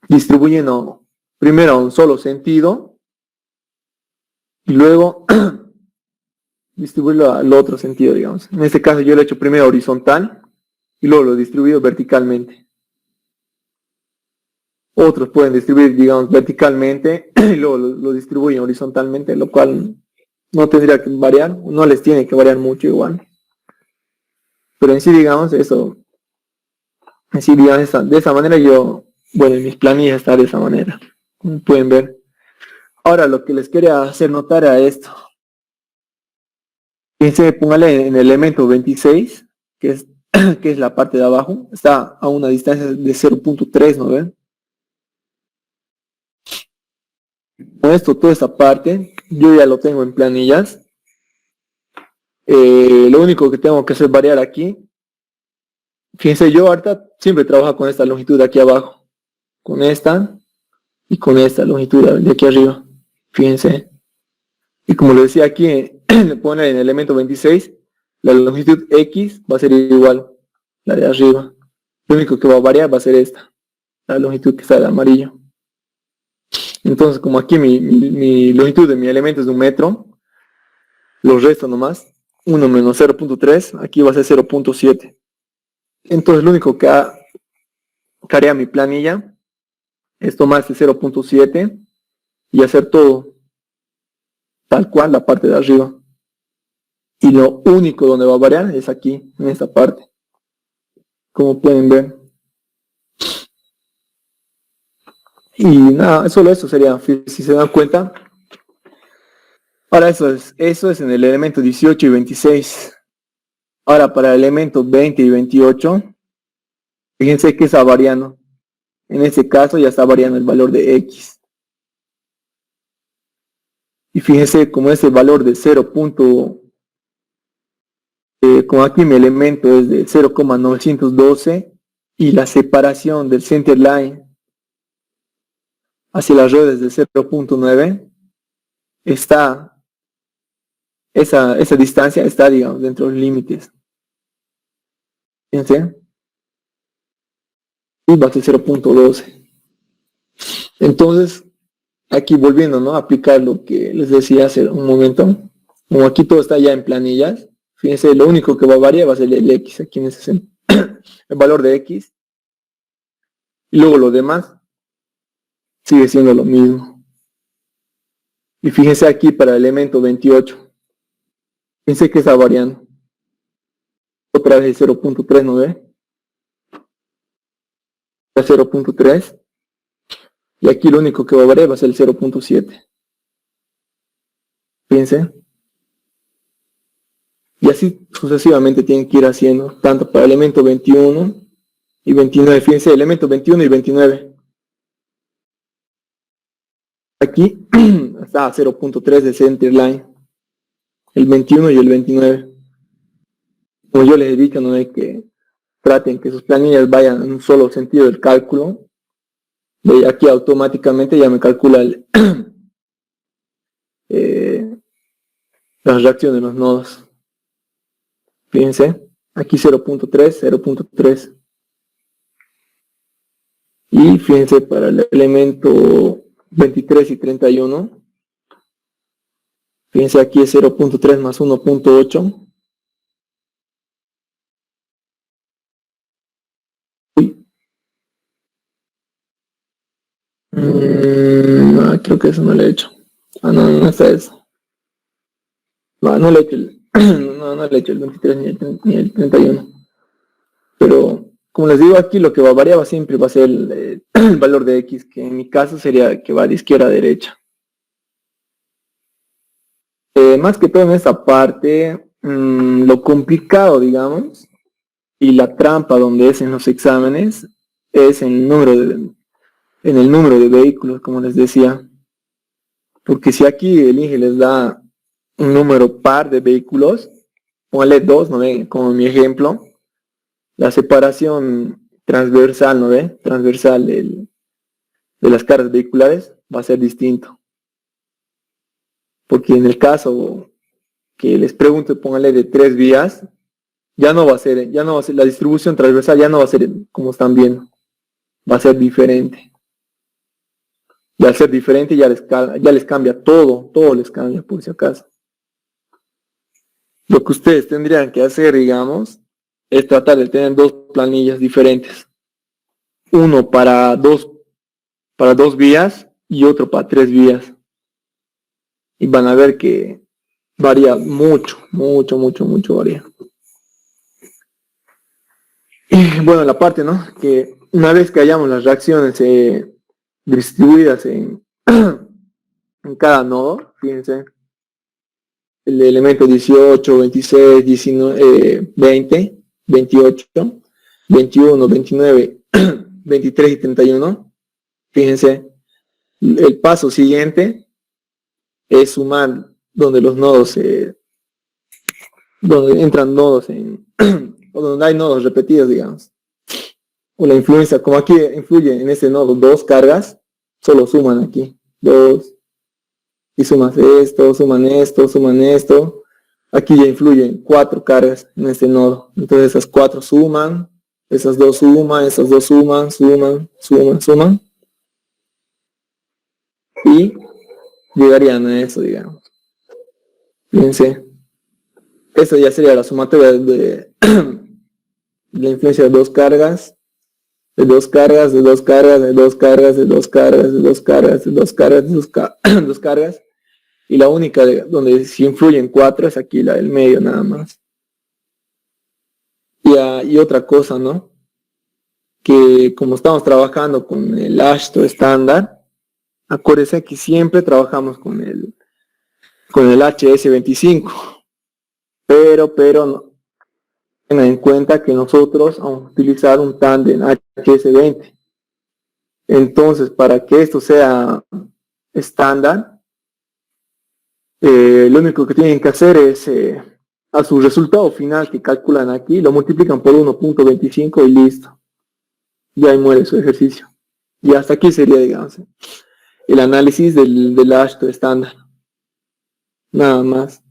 distribuyendo primero a un solo sentido y luego distribuirlo al otro sentido, digamos. En este caso yo lo he hecho primero horizontal y luego lo he distribuido verticalmente. Otros pueden distribuir, digamos, verticalmente y luego lo distribuyen horizontalmente, lo cual no tendría que variar, no les tiene que variar mucho igual. Pero en sí, digamos, eso, en sí, digamos, de esa manera en mis planillas está de esa manera, como pueden ver. Ahora, lo que les quería hacer notar a esto. Fíjense, póngale en el elemento 26, que es la parte de abajo, está a una distancia de 0.3, ¿no ven? Con esto, toda esta parte, yo ya lo tengo en planillas. Lo único que tengo que hacer es variar aquí. Fíjense, yo ahorita siempre trabajo con esta longitud de aquí abajo, con esta y con esta longitud de aquí arriba. Fíjense. Y como lo decía aquí, le pone en el elemento 26, la longitud X va a ser igual, la de arriba. Lo único que va a variar va a ser esta, la longitud que está de amarillo. Entonces, como aquí mi longitud de mi elemento es de 1 metro, los resto nomás, 1 menos 0.3, aquí va a ser 0.7. Entonces, lo único que haría mi planilla es tomar este 0.7 y hacer todo tal cual la parte de arriba. Y lo único donde va a variar es aquí, en esta parte. Como pueden ver. Y nada, solo eso sería, si se dan cuenta. Ahora eso es en el elemento 18 y 26. Ahora para el elemento 20 y 28, fíjense que está variando. En este caso ya está variando el valor de X. Y fíjense como ese valor de 0. Como aquí mi elemento es de 0,912 y la separación del center line hacia las redes de 0.9 está, esa distancia está, digamos, dentro de los límites. Fíjense. Y va a ser 0.12. Entonces, aquí volviendo, ¿no? A aplicar lo que les decía hace un momento. Como aquí todo está ya en planillas, fíjense, lo único que va a variar va a ser el X, aquí en ese el valor de X. Y luego lo demás sigue siendo lo mismo. Y fíjense aquí para el elemento 28. Fíjense que está variando. Otra vez 0.3, ¿no ve? 0.3. Y aquí lo único que va a variar va a ser el 0.7. Fíjense. Y así sucesivamente tienen que ir haciendo, tanto para el elemento 21 y 29. Fíjense, elemento 21 y 29. Aquí está a 0.3 de center line. El 21 y el 29. Como yo les he dicho, no hay que traten que sus planillas vayan en un solo sentido del cálculo. De aquí automáticamente ya me calcula las reacciones de los nodos. Fíjense, aquí 0.3, 0.3. Y fíjense para el elemento 23 y 31. Fíjense aquí es 0.3 más 1.8. No, creo que eso no lo he hecho. Ah, no, no está eso. No le he hecho no le he hecho el 23 ni el 31. Pero, como les digo aquí, lo que va a variar siempre va a ser el valor de X, que en mi caso sería que va de izquierda a derecha. Más que todo en esta parte, lo complicado, digamos, Y la trampa donde es en los exámenes es en el número de vehículos, como les decía. Porque si aquí el INGE les da un número par de vehículos, póngale 2, ¿no ve? Como mi ejemplo, la separación transversal, ¿no ve? Transversal de las cargas vehiculares va a ser distinto. Porque en el caso que les pregunte, póngale de 3 vías, ya no va a ser, la distribución transversal ya no va a ser como están viendo, va a ser diferente. Y al ser diferente ya les cambia todo les cambia por si acaso. Lo que ustedes tendrían que hacer, digamos, es tratar de tener 2 planillas diferentes. Uno para dos vías y otro para 3 vías. Y van a ver que varía mucho varía. Y bueno, la parte, ¿no? Que una vez que hayamos las reacciones distribuidas en cada nodo, fíjense, el elemento 18, 26, 19, 20, 28, 21, 29, 23 y 31, fíjense, el paso siguiente es sumar donde los nodos, donde entran nodos o donde hay nodos repetidos, digamos. O la influencia, como aquí influye en este nodo 2 cargas, solo suman aquí 2. Y sumas esto, suman esto. Aquí ya influyen 4 cargas en este nodo. Entonces esas 4 suman, esas 2 suman, esas 2 suman. Y llegarían a eso, digamos. Fíjense. Eso ya sería la sumatoria de la influencia de 2 cargas. De 2 cargas, de 2 cargas, de 2 cargas, de 2 cargas, de 2 cargas, de 2 cargas, de 2 cargas. Y la única donde sí influyen 4 es aquí la del medio nada más. Y otra cosa, ¿no? Que como estamos trabajando con el AASHTO estándar, acuérdense que siempre trabajamos con el HS25. Pero no, tengan en cuenta que nosotros vamos a utilizar un tándem HS20. Entonces, para que esto sea estándar, lo único que tienen que hacer es a su resultado final que calculan aquí, lo multiplican por 1.25 y listo. Y ahí muere su ejercicio. Y hasta aquí sería, digamos, el análisis del AASHTO estándar. Nada más.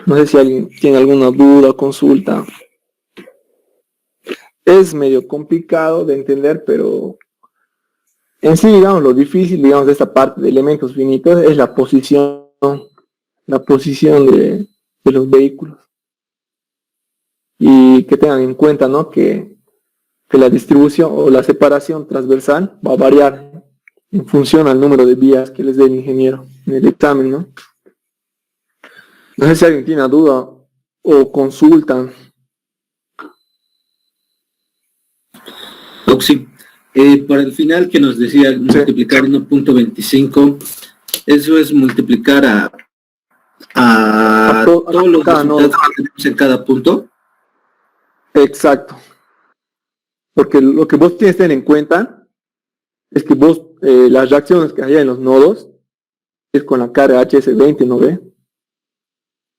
No sé si alguien tiene alguna duda o consulta. Es medio complicado de entender, pero en sí, digamos, lo difícil, digamos, de esta parte de elementos finitos es la posición de los vehículos. Y que tengan en cuenta, ¿no? Que la distribución o la separación transversal va a variar en función al número de vías que les dé el ingeniero en el examen, ¿no? No sé si alguien tiene duda o consulta. Oxy, por el final que nos decía multiplicar 1.25, eso es multiplicar a todos los resultados que tenemos en cada punto. Exacto. Porque lo que vos tienes que tener en cuenta es que vos, las reacciones que hay en los nodos es con la carga HS20, ¿no ve?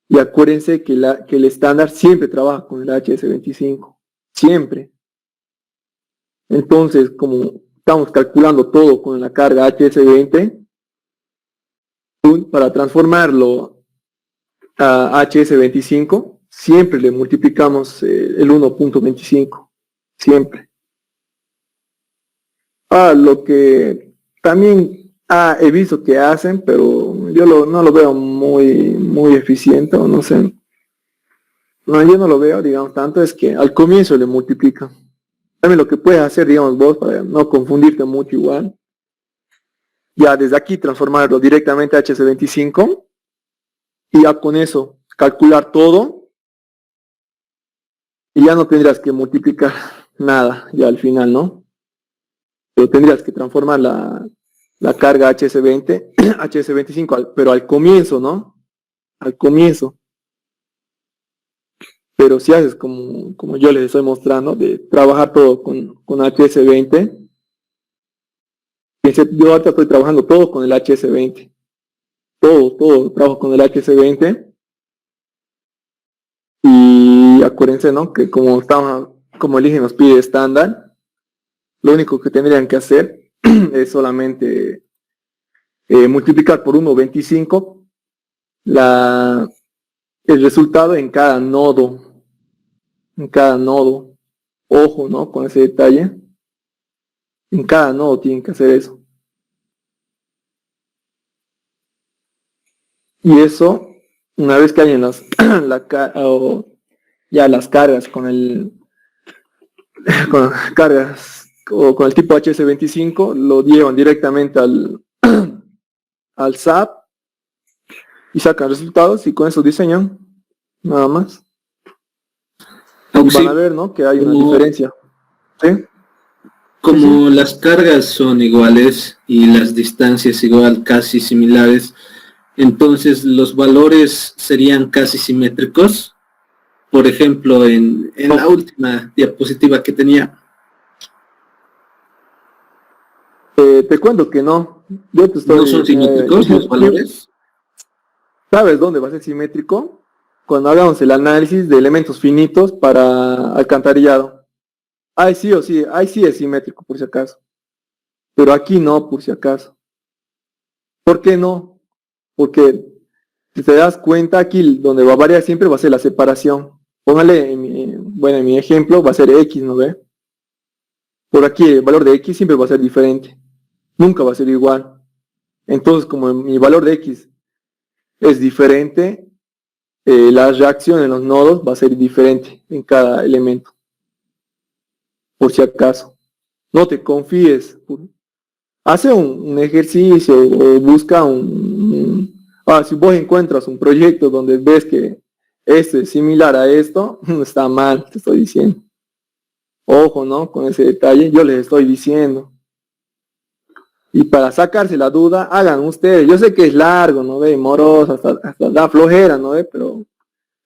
Y acuérdense que el estándar siempre trabaja con el HS25. Siempre. Entonces, como estamos calculando todo con la carga HS20, para transformarlo a HS25, siempre le multiplicamos el 1.25. Siempre. Lo que también he visto que hacen, pero yo no lo veo muy eficiente, o no sé. No, yo no lo veo, digamos, tanto, es que al comienzo le multiplican. También lo que puedes hacer, digamos, vos, para no confundirte mucho igual, ya desde aquí transformarlo directamente a HS25, y ya con eso calcular todo, y ya no tendrías que multiplicar nada, ya al final, ¿no? Pero tendrías que transformar la carga HS20, HS25, pero al comienzo, ¿no? Al comienzo. Pero si haces como yo les estoy mostrando, de trabajar todo con HS20, yo ahorita estoy trabajando todo con el HS20. Todo trabajo con el HS20. Y acuérdense, ¿no? Que como el IGE nos pide estándar, lo único que tendrían que hacer es solamente multiplicar por 1.25 el resultado en cada nodo. Ojo, ¿no? Con ese detalle. En cada nodo tienen que hacer eso. Y eso, una vez que hayan las cargas con cargas o con el tipo HS25, lo llevan directamente al SAP y sacan resultados y con eso diseñan, nada más. Van a ver, ¿no? Que hay una diferencia. ¿Sí? Como las cargas son iguales y las distancias igual, casi similares, entonces los valores serían casi simétricos. Por ejemplo, en la última diapositiva que tenía. Te cuento que no. Yo te estoy, ¿No son simétricos los valores? ¿Sabes dónde va a ser simétrico? Cuando hagamos el análisis de elementos finitos para alcantarillado. Ahí sí o sí, ahí sí es simétrico por si acaso. Pero aquí no, por si acaso. ¿Por qué no? Porque si te das cuenta, aquí donde va a variar siempre va a ser la separación. Póngale, en mi ejemplo va a ser X, ¿no ve? Por aquí el valor de X siempre va a ser diferente. Nunca va a ser igual. Entonces, como mi valor de X es diferente, la reacción en los nodos va a ser diferente en cada elemento. Por si acaso. No te confíes. Hace un ejercicio o busca si vos encuentras un proyecto donde ves que este es similar a esto, está mal, te estoy diciendo. Ojo, ¿no? Con ese detalle, yo les estoy diciendo. Y para sacarse la duda, hagan ustedes. Yo sé que es largo, ¿no ve? Moroso, hasta da flojera, ¿no ve? Pero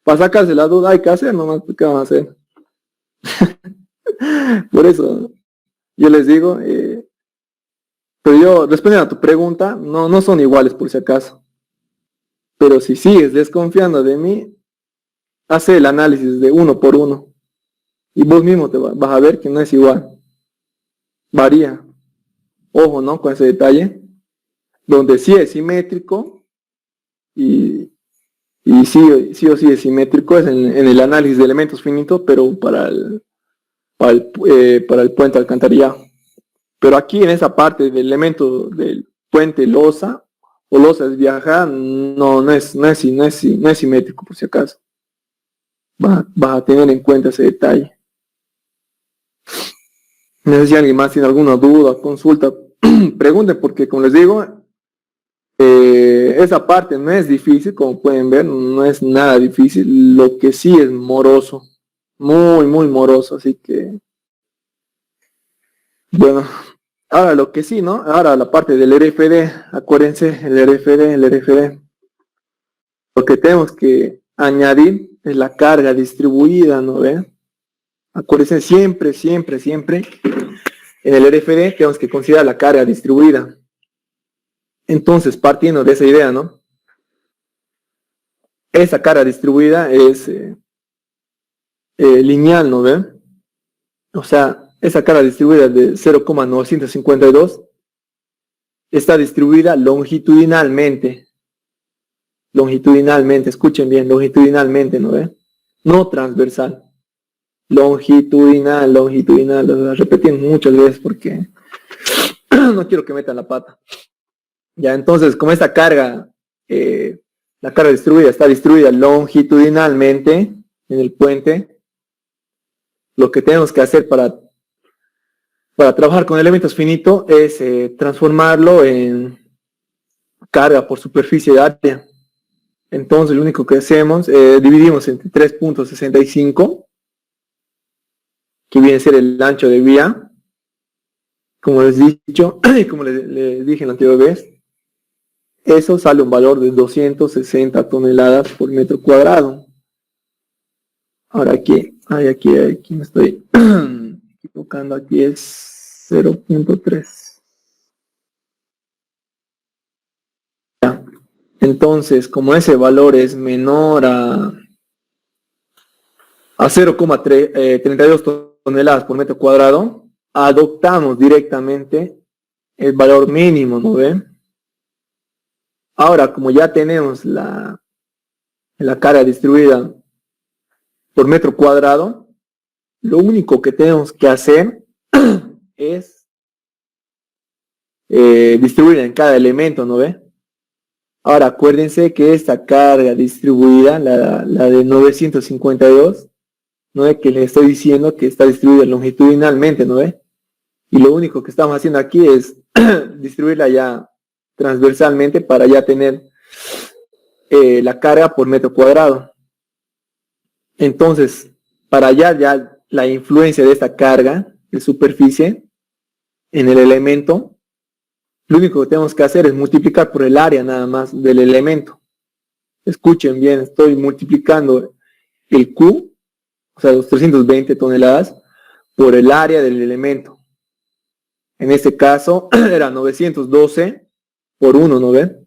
para sacarse la duda hay que hacer nomás, ¿qué van a hacer? Por eso, yo les digo, pero yo, respondiendo a tu pregunta, no son iguales por si acaso. Pero si sigues desconfiando de mí, hace el análisis de uno por uno. Y vos mismo te vas a ver que no es igual. Varía. Ojo, ¿no? Con ese detalle. Donde sí es simétrico y sí o sí es simétrico es en el análisis de elementos finitos, pero para el puente alcantarillado. Pero aquí en esa parte del elemento del puente losa o losa desviajada no es simétrico por si acaso. Vas a tener en cuenta ese detalle. No sé si alguien más tiene alguna duda, consulta, pregunten, porque como les digo, esa parte no es difícil, como pueden ver, no es nada difícil. Lo que sí es moroso, muy moroso, así que bueno. Ahora lo que sí, ¿no? Ahora la parte del RFD, acuérdense, el RFD. Lo que tenemos que añadir es la carga distribuida, ¿no ve? Acuérdense siempre, en el RFD tenemos que considerar la carga distribuida. Entonces, partiendo de esa idea, ¿no? Esa carga distribuida es lineal, ¿no ve? O sea, esa carga distribuida de 0,952 está distribuida longitudinalmente. Escuchen bien, longitudinalmente, ¿no ve? No transversal. Longitudinal, lo repetí muchas veces porque no quiero que metan la pata. Ya, entonces, como esta carga, la carga distribuida está distribuida longitudinalmente en el puente, lo que tenemos que hacer para trabajar con elementos finitos es transformarlo en carga por superficie de área. Entonces lo único que hacemos, dividimos entre 3.65, que viene a ser el ancho de vía, como les he dicho, como les dije la anterior vez. Eso sale un valor de 260 toneladas por metro cuadrado. Ahora aquí me estoy equivocando, aquí es 0.3. Ya. Entonces, como ese valor es menor a 0,32 toneladas por metro cuadrado, adoptamos directamente el valor mínimo, ¿no ven? Ahora, como ya tenemos la carga distribuida por metro cuadrado, lo único que tenemos que hacer es distribuir en cada elemento, ¿no ve? Ahora, acuérdense que esta carga distribuida, la de 952, ¿no ve? Que les estoy diciendo que está distribuida longitudinalmente, ¿no ve? Y lo único que estamos haciendo aquí es distribuirla ya transversalmente para ya tener la carga por metro cuadrado. Entonces, para hallar ya la influencia de esta carga de superficie en el elemento, lo único que tenemos que hacer es multiplicar por el área nada más del elemento. Escuchen bien, estoy multiplicando el Q, o sea, los 320 toneladas, por el área del elemento. En este caso era 912 por 1, ¿no ven?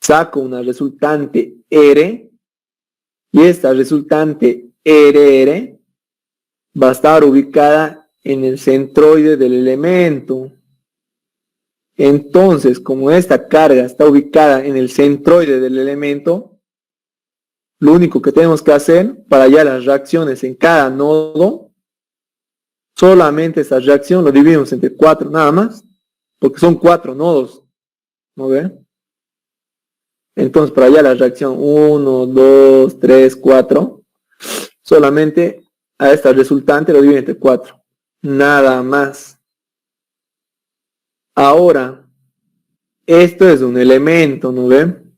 Saco una resultante R, y esta resultante RR va a estar ubicada en el centroide del elemento. Entonces, como esta carga está ubicada en el centroide del elemento, lo único que tenemos que hacer para hallar las reacciones en cada nodo, solamente esta reacción lo dividimos entre 4 nada más, porque son 4 nodos, ¿no ven? Entonces, para hallar la reacción 1, 2, 3, 4, solamente a esta resultante lo dividen entre 4. Nada más. Ahora, esto es un elemento, ¿no ven?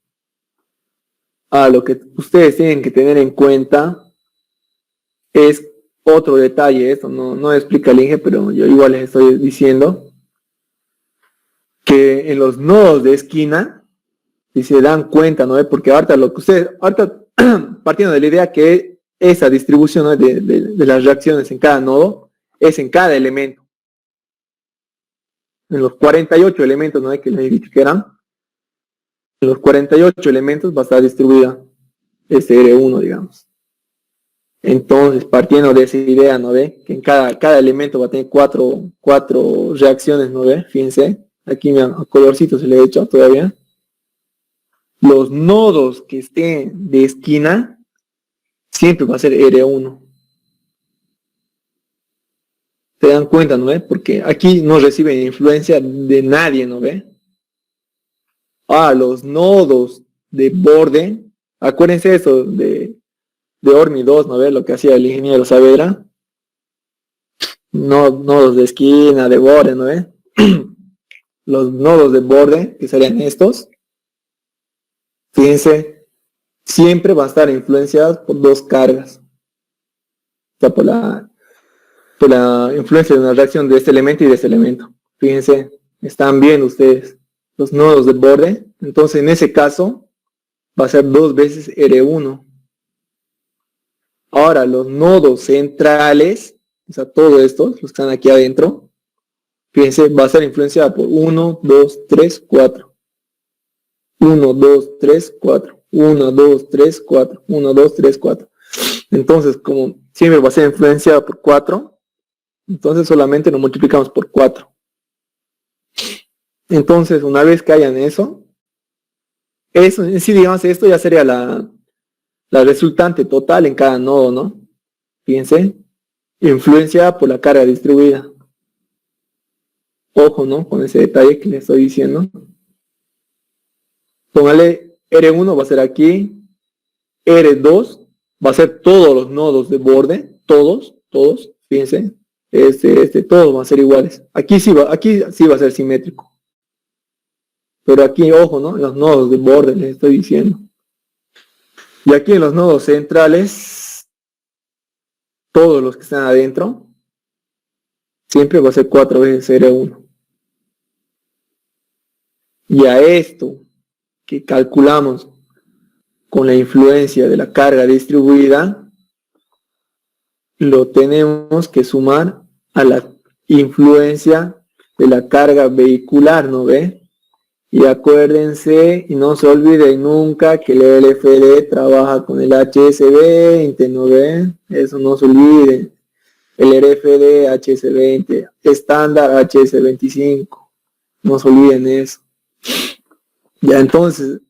Lo que ustedes tienen que tener en cuenta es otro detalle. Esto no explica el Inge, pero yo igual les estoy diciendo que en los nodos de esquina, si se dan cuenta, ¿no? Porque ahorita partiendo de la idea que esa distribución, ¿no? de las reacciones en cada nodo es en cada elemento. En los 48 elementos, ¿no? Que les he dicho que eran, en los 48 elementos va a estar distribuida este R1, digamos. Entonces, partiendo de esa idea, ¿no ve? Que en cada elemento va a tener cuatro reacciones, ¿no ve? Fíjense, aquí a colorcito se le he hecho todavía. Los nodos que estén de esquina siempre va a ser R1. ¿Se dan cuenta, no ve? Porque aquí no reciben influencia de nadie, ¿no ve? Los nodos de borde, acuérdense eso de Ormi 2, ¿no ve? Lo que hacía el ingeniero Saavedra. Nodos de esquina, de borde, ¿no ve? Los nodos de borde, que serían estos, fíjense, siempre van a estar influenciados por dos cargas. O sea, por la influencia de una reacción de este elemento y de este elemento. Fíjense, están viendo ustedes los nodos de borde. Entonces, en ese caso, va a ser 2 veces R1. Ahora, los nodos centrales, o sea, todos estos, los que están aquí adentro, fíjense, va a ser influenciada por 1, 2, 3, 4. 1, 2, 3, 4. 1, 2, 3, 4. 1, 2, 3, 4. Entonces, como siempre va a ser influenciada por 4, entonces solamente lo multiplicamos por 4. Entonces, una vez que hayan eso, sí, digamos, esto ya sería la resultante total en cada nodo, ¿no? Fíjense, influenciada por la carga distribuida. Ojo, ¿no? Con ese detalle que les estoy diciendo. Póngale R1 va a ser aquí, R2 va a ser todos los nodos de borde, todos, fíjense, todos van a ser iguales. Aquí sí va a ser simétrico. Pero aquí, ojo, ¿no? Los nodos de borde les estoy diciendo. Y aquí en los nodos centrales, todos los que están adentro, siempre va a ser 4 veces R1. Y a esto que calculamos con la influencia de la carga distribuida, lo tenemos que sumar a la influencia de la carga vehicular, ¿no ve? Y acuérdense y no se olviden nunca que el LFD trabaja con el HS20, ¿no ve? Eso no se olviden. El RFD HS20, estándar HS25. No se olviden eso. Ya entonces,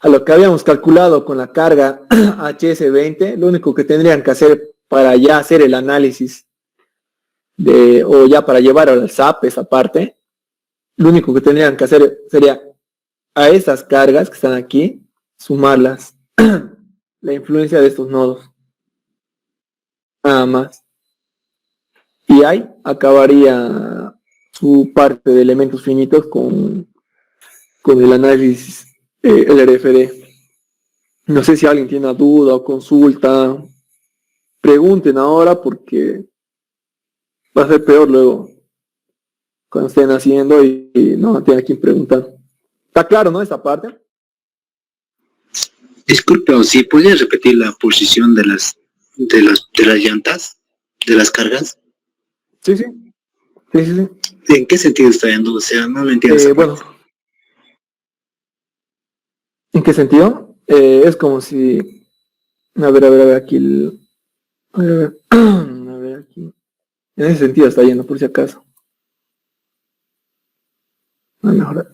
a lo que habíamos calculado con la carga HS20, lo único que tendrían que hacer para ya hacer el análisis o ya para llevar al SAP esa parte, lo único que tendrían que hacer sería a esas cargas que están aquí, sumarlas, la influencia de estos nodos. Nada más. Y ahí acabaría su parte de elementos finitos con el análisis LRFD. No sé si alguien tiene una duda o consulta. Pregunten ahora porque va a ser peor luego cuando estén haciendo y no tiene a quien preguntar. ¿Está claro, no, esta parte? Disculpe, si podría repetir la posición de las llantas, de las cargas. Sí. ¿En qué sentido está yendo? O sea, no lo entiendo. Bueno, ¿en qué sentido? Es como si... A ver, aquí... A ver, aquí... En ese sentido está yendo, por si acaso. A mejorar.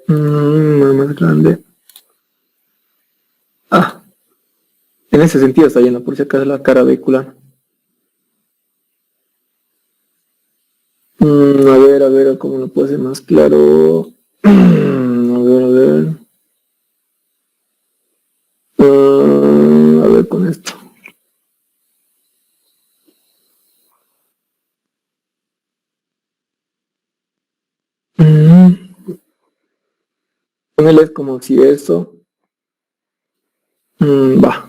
Más grande. En ese sentido está yendo, por si acaso, la cara vehicular. A ver, ¿cómo lo puedo hacer más claro? A ver con esto. Ponele como si eso. Va.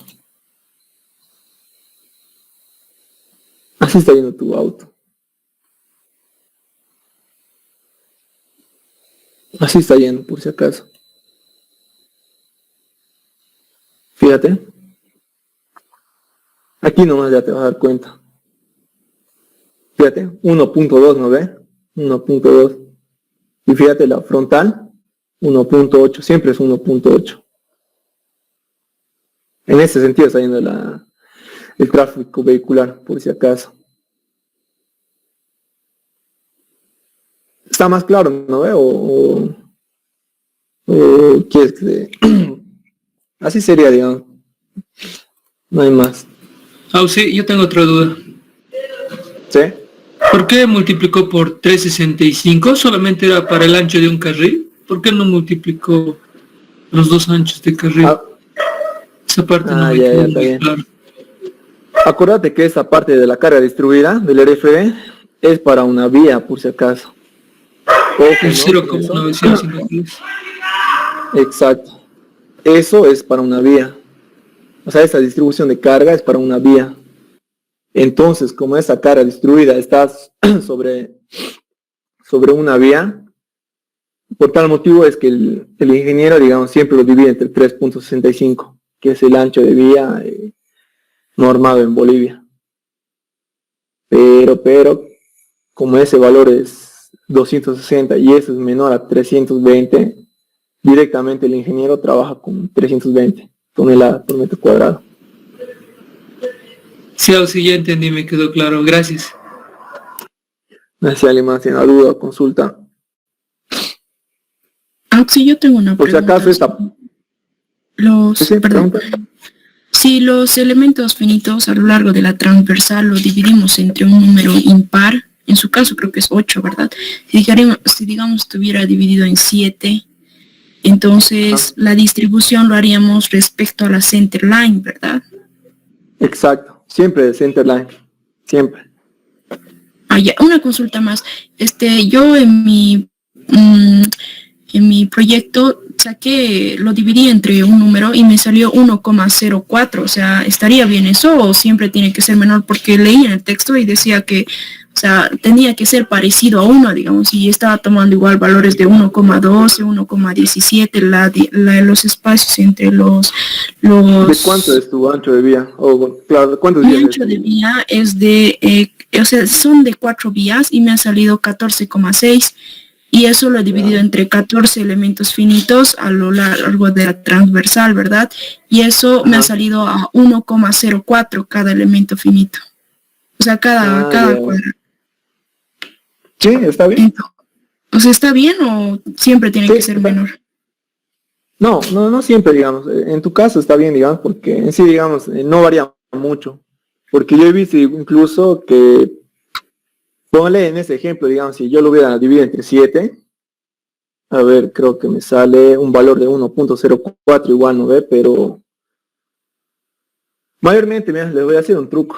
Así está yendo tu auto. Así está yendo, por si acaso. Fíjate. Aquí nomás ya te vas a dar cuenta. Fíjate, 1.2, ¿no ve? 1.2. Y fíjate la frontal, 1.8, siempre es 1.8. En ese sentido está yendo el tráfico vehicular, por si acaso. Está más claro, ¿no ve? O quieres que... Así sería, digamos. No hay más. Sí, yo tengo otra duda. ¿Sí? ¿Por qué multiplicó por 365? ¿Solamente era para el ancho de un carril? ¿Por qué no multiplicó los dos anchos de carril? Esa parte no me quedó muy claro. Acuérdate que esa parte de la carga distribuida del RFD es para una vía, por si acaso. Es 0,953. Exacto. Eso es para una vía. O sea, esa distribución de carga es para una vía. Entonces, como esa carga distribuida está sobre una vía, por tal motivo es que el ingeniero, digamos, siempre lo divide entre 3.65, que es el ancho de vía normado en Bolivia. Pero, como ese valor es 260 y eso es menor a 320, directamente el ingeniero trabaja con 320 toneladas por metro cuadrado. Sí, ya entendí, me quedó claro. Gracias. Si alguien más tiene una duda o consulta. Sí, yo tengo una pregunta. Por si acaso esta... Si los elementos finitos a lo largo de la transversal lo dividimos entre un número impar, en su caso creo que es 8, ¿verdad? Si digamos estuviera dividido en 7, entonces la distribución lo haríamos respecto a la center line, ¿verdad? Exacto, siempre de center line, siempre. Ya, una consulta más. Yo en mi proyecto lo dividí entre un número y me salió 1,04, o sea, ¿estaría bien eso o siempre tiene que ser menor? Porque leí en el texto y decía que O sea, tenía que ser parecido a 1, digamos, y estaba tomando igual valores de 1,12, 1,17, los espacios entre los... ¿De cuánto es tu ancho de vía? O, claro, ¿cuántos Mi vías ancho de vía es de, o sea, son de 4 vías y me ha salido 14,6 y eso lo he dividido entre 14 elementos finitos a lo largo de la transversal, ¿verdad? Y eso me ha salido a 1,04 cada elemento finito. O sea, cada cuadro. Sí, está bien. O sea, ¿está bien o siempre tiene que ser menor? No siempre, digamos. En tu caso está bien, digamos, porque en sí, digamos, no varía mucho. Porque yo he visto incluso que, ponle en ese ejemplo, digamos, si yo lo hubiera dividido entre 7, a ver, creo que me sale un valor de 1,04 igual, ¿no ve? Pero mayormente, mira, les voy a hacer un truco.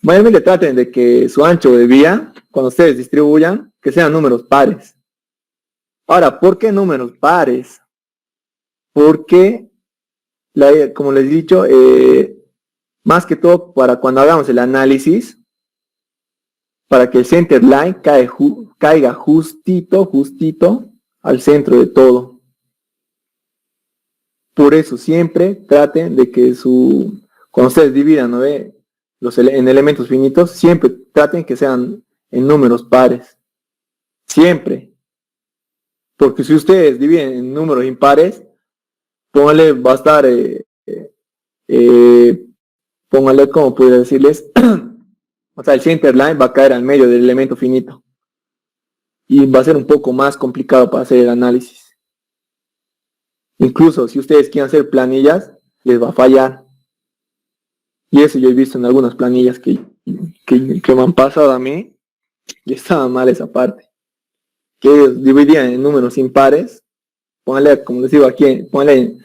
Mayormente traten de que su ancho de vía, cuando ustedes distribuyan, que sean números pares. Ahora, ¿por qué números pares? Porque, como les he dicho, más que todo para cuando hagamos el análisis, para que el center line caiga justito al centro de todo. Por eso siempre traten de que cuando ustedes dividan, ¿no ve? En elementos finitos, siempre traten que sean en números pares. Siempre. Porque si ustedes dividen en números impares, póngale, va a estar, póngale, como podría decirles, o sea, el center line va a caer al medio del elemento finito. Y va a ser un poco más complicado para hacer el análisis. Incluso si ustedes quieren hacer planillas, les va a fallar. Y eso yo he visto en algunas planillas que me han pasado a mí, y estaba mal esa parte. Que ellos dividían en números impares, póngale, como les digo aquí, póngale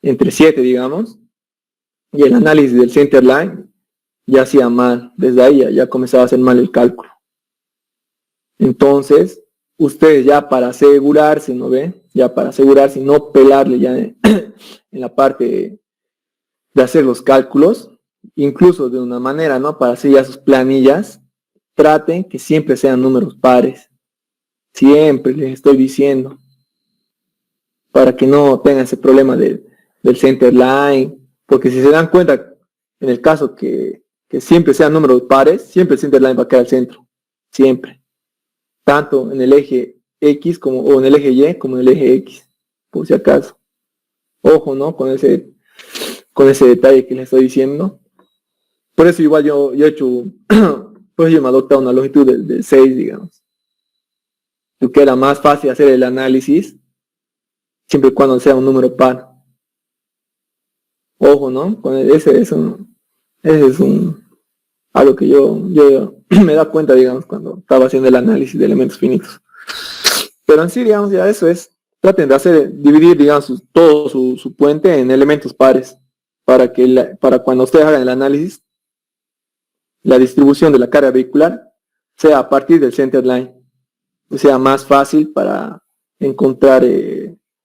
entre 7, digamos, y el análisis del center line ya hacía mal. Desde ahí ya comenzaba a hacer mal el cálculo. Entonces, ustedes ya para asegurarse, ¿no ven? Ya para asegurarse y no pelarle ya en la parte de hacer los cálculos, incluso de una manera, ¿no? Para hacer ya sus planillas, traten que siempre sean números pares. Siempre les estoy diciendo. Para que no tengan ese problema del center line. Porque si se dan cuenta, en el caso que siempre sean números pares, siempre el center line va a quedar al centro. Siempre. Tanto en el eje X o en el eje Y como en el eje X. Por si acaso. Ojo, ¿no? Con ese detalle que les estoy diciendo. Por eso igual yo he hecho, pues yo me he adoptado una longitud de 6, digamos. Porque era más fácil hacer el análisis, siempre y cuando sea un número par. Ojo, ¿no? Con ese es algo que yo me da cuenta, digamos, cuando estaba haciendo el análisis de elementos finitos. Pero en sí, digamos, ya eso es, traten de dividir, digamos, todo su puente en elementos pares, para cuando ustedes hagan el análisis, la distribución de la carga vehicular sea a partir del center line, o sea más fácil para encontrar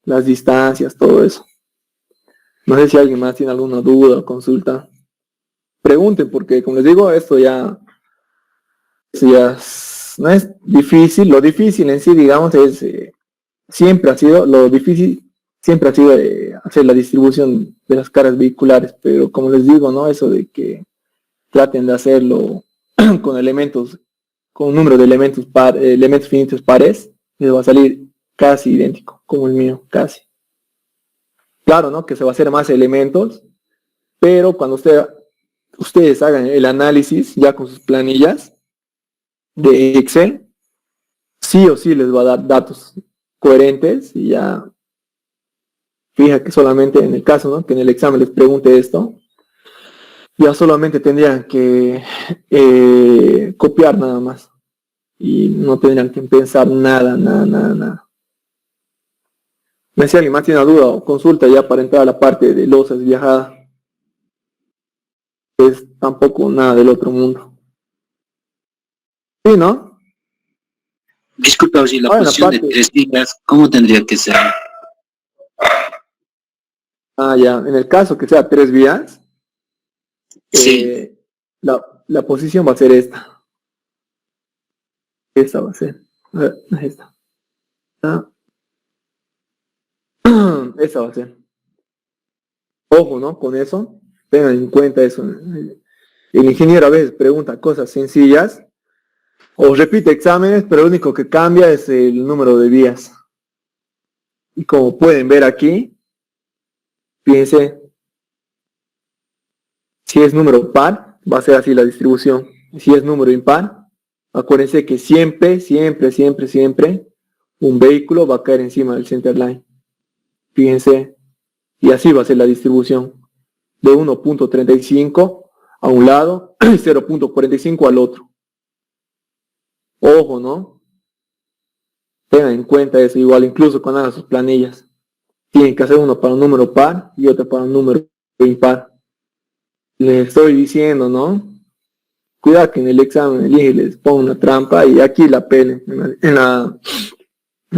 las distancias, todo eso. No sé si alguien más tiene alguna duda o consulta. Pregunten, porque como les digo, esto ya no es difícil. Lo difícil en sí, digamos, siempre ha sido hacer la distribución de las cargas vehiculares, pero como les digo, ¿no? Eso de que traten de hacerlo con un número de elementos finitos pares, les va a salir casi idéntico, como el mío, casi. Claro, ¿no? Que se va a hacer más elementos, pero cuando ustedes hagan el análisis ya con sus planillas de Excel, sí o sí les va a dar datos coherentes y ya fija que solamente en el caso, ¿no? Que en el examen les pregunte esto, ya solamente tendrían que copiar nada más y no tendrían que pensar nada. Me si alguien más tiene una duda o consulta ya para entrar a la parte de losas viajada, es tampoco nada del otro mundo. Sí, ¿no? Disculpa, si la posición de 3 días, ¿cómo tendría que ser? Ya, en el caso que sea 3 vías, sí. la posición va a ser esta. esta va a ser. A ver, esta. Esa va a ser. Ojo, ¿no? Con eso, tengan en cuenta eso. El ingeniero a veces pregunta cosas sencillas o repite exámenes, pero lo único que cambia es el número de vías. Y como pueden ver aquí, fíjense, si es número par, va a ser así la distribución. Y si es número impar, acuérdense que siempre, siempre, siempre, siempre, un vehículo va a caer encima del centerline. Fíjense, y así va a ser la distribución. De 1.35 a un lado y 0.45 al otro. Ojo, ¿no? Tengan en cuenta eso, igual incluso cuando hagan sus planillas. Tienen que hacer uno para un número par y otro para un número impar. Les estoy diciendo, ¿no? Cuidado que en el examen elige les ponga una trampa y aquí la pelen en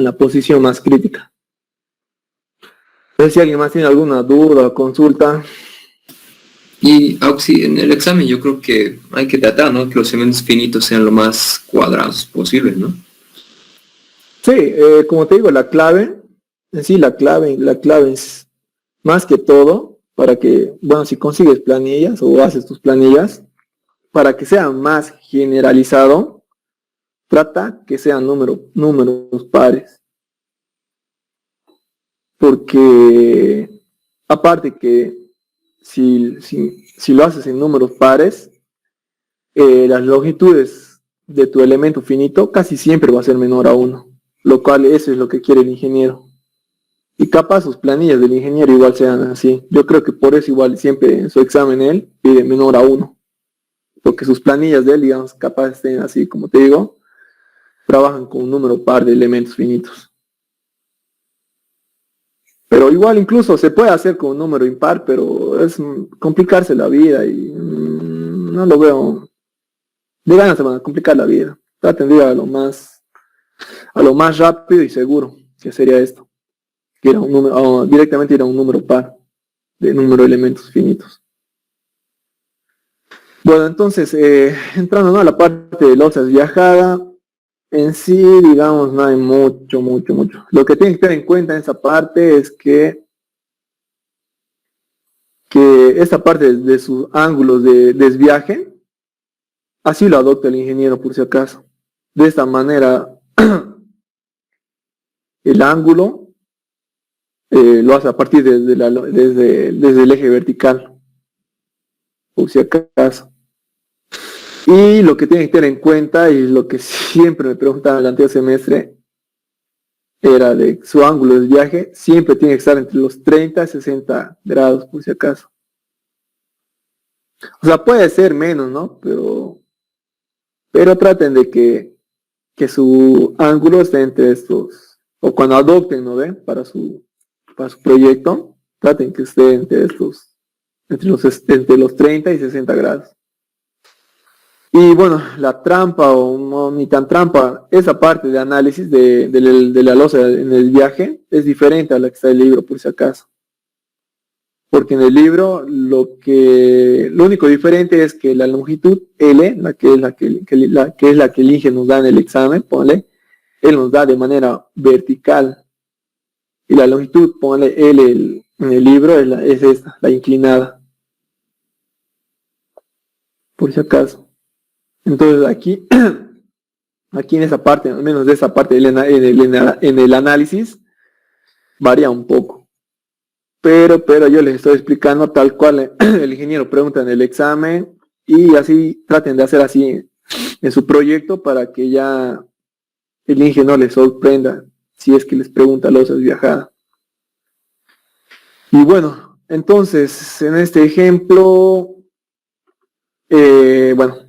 la posición más crítica. Entonces, si alguien más tiene alguna duda o consulta. Y en el examen yo creo que hay que tratar, ¿no? Que los elementos finitos sean lo más cuadrados posible, ¿no? Sí, como te digo, la clave, en sí la clave es más que todo para que, bueno, si consigues planillas o haces tus planillas, para que sea más generalizado, trata que sean números pares. Porque aparte que si lo haces en números pares, las longitudes de tu elemento finito casi siempre va a ser menor a 1, lo cual eso es lo que quiere el ingeniero. Y capaz sus planillas del ingeniero igual sean así. Yo creo que por eso igual siempre en su examen él pide menor a 1, porque sus planillas de él, digamos, capaz estén así, como te digo, trabajan con un número par de elementos finitos. Pero igual incluso se puede hacer con un número impar, pero es complicarse la vida y no lo veo. De ganas se van a complicar la vida. Traten de ir a lo más rápido y seguro, que sería esto. Que era un número, directamente ir a un número par, de número de elementos finitos. Bueno, entonces, entrando, ¿no?, a la parte de losas viajada, en sí, digamos, no hay mucho. Lo que tienen que tener en cuenta en esa parte es que esta parte de sus ángulos de desviaje, así lo adopta el ingeniero por si acaso. De esta manera, el ángulo lo hace a partir desde el eje vertical, por si acaso. Y lo que tienen que tener en cuenta, y lo que siempre me preguntaban en el anterior semestre, era de su ángulo de desviaje, siempre tiene que estar entre los 30 y 60 grados, por si acaso. O sea, puede ser menos, ¿no? Pero traten de que su ángulo esté entre estos, o cuando adopten, ¿no ven? Para su proyecto, traten que esté entre los 30 y 60 grados. Y bueno, la trampa o no ni tan trampa, esa parte de análisis de la losa en el viaje es diferente a la que está en el libro, por si acaso. Porque en el libro lo único diferente es que la longitud L, la que es la que el INGE nos da en el examen, ponle, él nos da de manera vertical. Y la longitud, ponle L en el libro, es esta, la inclinada. Por si acaso. Entonces aquí en esa parte, al menos de esa parte en el análisis, varía un poco. Pero yo les estoy explicando tal cual el ingeniero pregunta en el examen y así traten de hacer así en su proyecto para que ya el ingeniero no les sorprenda si es que les pregunta losas viajadas. Y bueno, entonces en este ejemplo, bueno,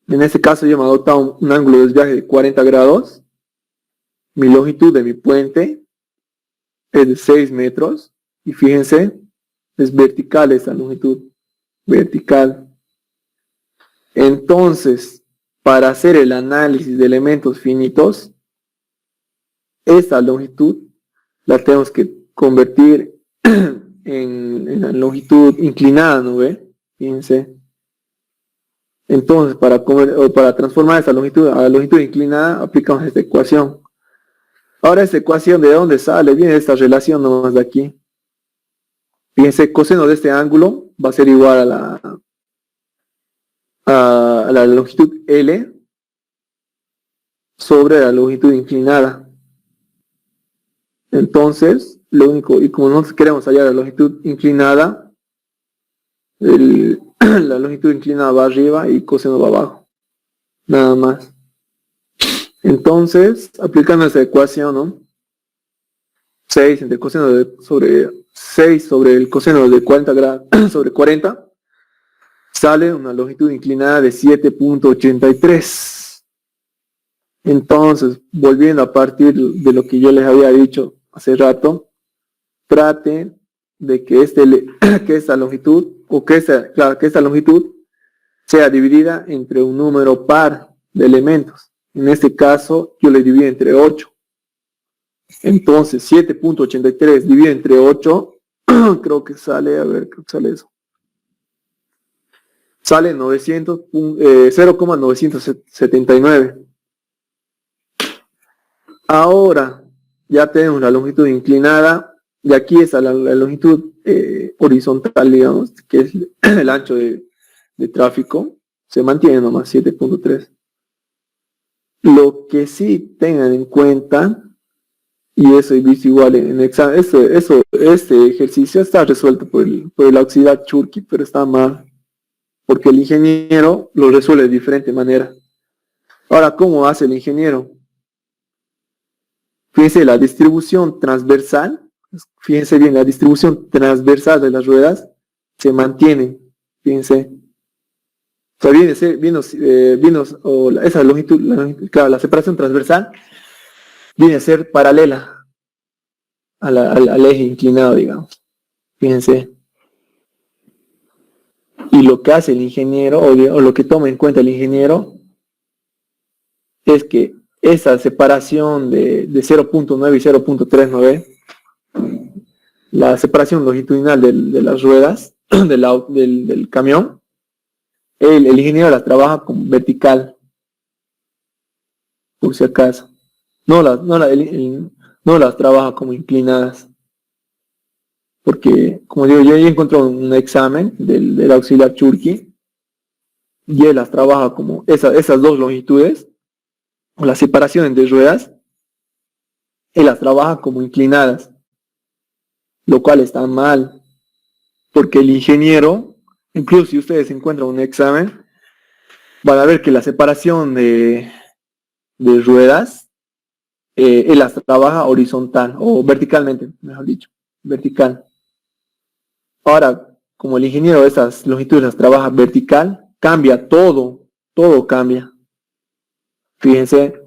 en este caso yo me he adoptado un ángulo de desviaje de 40 grados. Mi longitud de mi puente es de 6 metros. Y fíjense, es vertical esa longitud. Vertical. Entonces, para hacer el análisis de elementos finitos, esta longitud la tenemos que convertir en la longitud inclinada, ¿no ve? Fíjense. Entonces, para transformar esta longitud a la longitud inclinada, aplicamos esta ecuación. Ahora, esta ecuación, ¿de dónde sale? Viene esta relación nomás de aquí. Fíjense, coseno de este ángulo va a ser igual a la longitud L sobre la longitud inclinada. Entonces, lo único, y como nosotros queremos hallar la longitud inclinada, la longitud inclinada va arriba y coseno va abajo. Nada más. Entonces, aplicando esa ecuación, ¿no? 6 entre coseno sobre 6 sobre el coseno de 40 grados sobre 40, sale una longitud inclinada de 7.83. Entonces, volviendo a partir de lo que yo les había dicho hace rato, traten de que esta longitud, o que esta longitud sea dividida entre un número par de elementos. En este caso, yo le divido entre 8. Entonces, 7.83 dividido entre 8, creo que sale, a ver, creo que sale eso. Sale 0,979. Ahora, ya tenemos la longitud inclinada, y aquí está la longitud horizontal, digamos, que es el ancho de tráfico, se mantiene nomás 7.3. Lo que sí tengan en cuenta, y eso he visto igual en examen, este ejercicio está resuelto por el auxiliar Churki, pero está mal, porque el ingeniero lo resuelve de diferente manera. Ahora, ¿cómo hace el ingeniero? Fíjense, la distribución transversal, fíjense bien, la distribución transversal de las ruedas se mantiene, fíjense. O sea, esa longitud, claro, la separación transversal viene a ser paralela al eje inclinado, digamos. Fíjense. Y lo que hace el ingeniero, o lo que toma en cuenta el ingeniero, es que esa separación de 0.9 y 0.39, la separación longitudinal de las ruedas del camión, el ingeniero las trabaja como vertical, por si acaso. No las trabaja como inclinadas. Porque, como digo, yo encontré un examen del auxiliar Churki, y él las trabaja como esas dos longitudes, o las separaciones de ruedas, él las trabaja como inclinadas, lo cual está mal, porque el ingeniero, incluso si ustedes encuentran un examen, van a ver que la separación de ruedas, él las trabaja horizontal, o verticalmente, mejor dicho, vertical. Ahora, como el ingeniero esas longitudes las trabaja vertical, cambia todo cambia. Fíjense,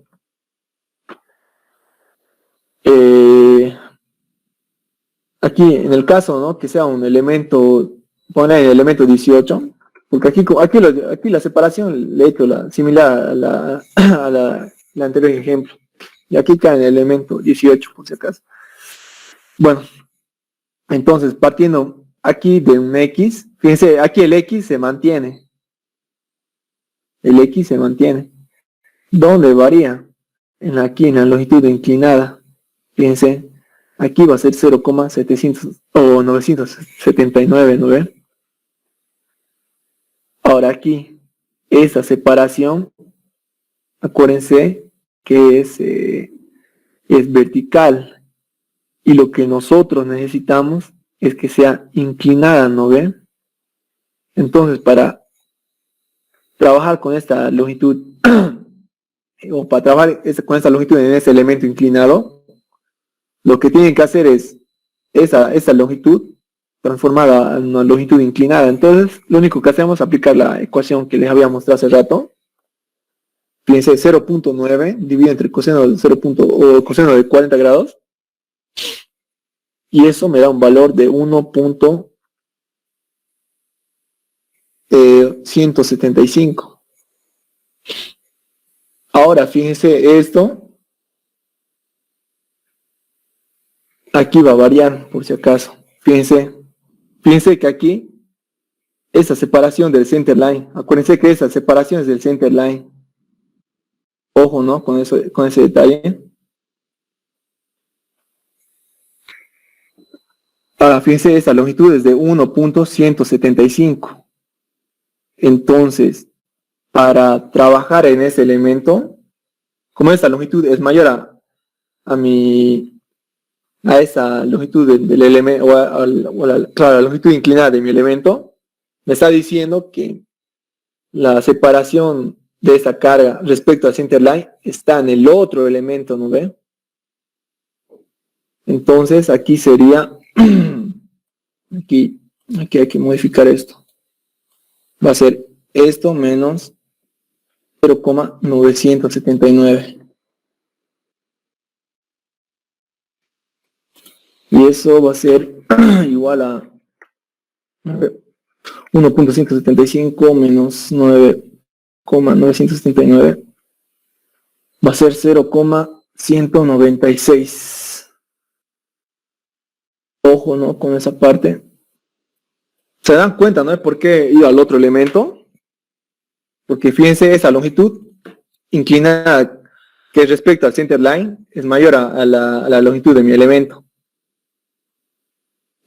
aquí en el caso, ¿no?, que sea un elemento, poner el elemento 18, porque aquí la separación le he hecho similar a la anterior ejemplo, y aquí cae en el elemento 18, por si acaso. Bueno, entonces partiendo aquí de un X, fíjense, aquí el X se mantiene. El X se mantiene. ¿Dónde varía? Aquí en la longitud inclinada. Fíjense, aquí va a ser 0,700 o 979, ¿no ven? Ahora aquí, esa separación, acuérdense que es vertical. Y lo que nosotros necesitamos es que sea inclinada, ¿no ven? Entonces, para trabajar con esta longitud, o para trabajar con esta longitud en ese elemento inclinado, lo que tienen que hacer es esa longitud transformada en una longitud inclinada. Entonces, lo único que hacemos es aplicar la ecuación que les había mostrado hace rato. Fíjense, 0.9 dividido entre coseno o coseno de 40 grados. Y eso me da un valor de 1.175. Ahora, fíjense esto. Aquí va a variar, por si acaso. Fíjense que aquí esa separación del center line. Acuérdense que esa separación es del center line. Ojo, ¿no? Con eso, con ese detalle. Ahora, fíjense, esta longitud es de 1.175. Entonces, para trabajar en ese elemento, como esta longitud es mayor a esa longitud del elemento, claro, la longitud inclinada de mi elemento, me está diciendo que la separación de esa carga respecto al centerline está en el otro elemento, ¿no ve? Entonces aquí sería, aquí hay que modificar esto. Va a ser esto menos 0,979. Y eso va a ser igual a 1.175 menos 9,979. Va a ser 0,196. Ojo, ¿no? Con esa parte. ¿Se dan cuenta, no? ¿Por qué iba al otro elemento? Porque fíjense, esa longitud inclinada que respecto al center line es mayor a la longitud de mi elemento.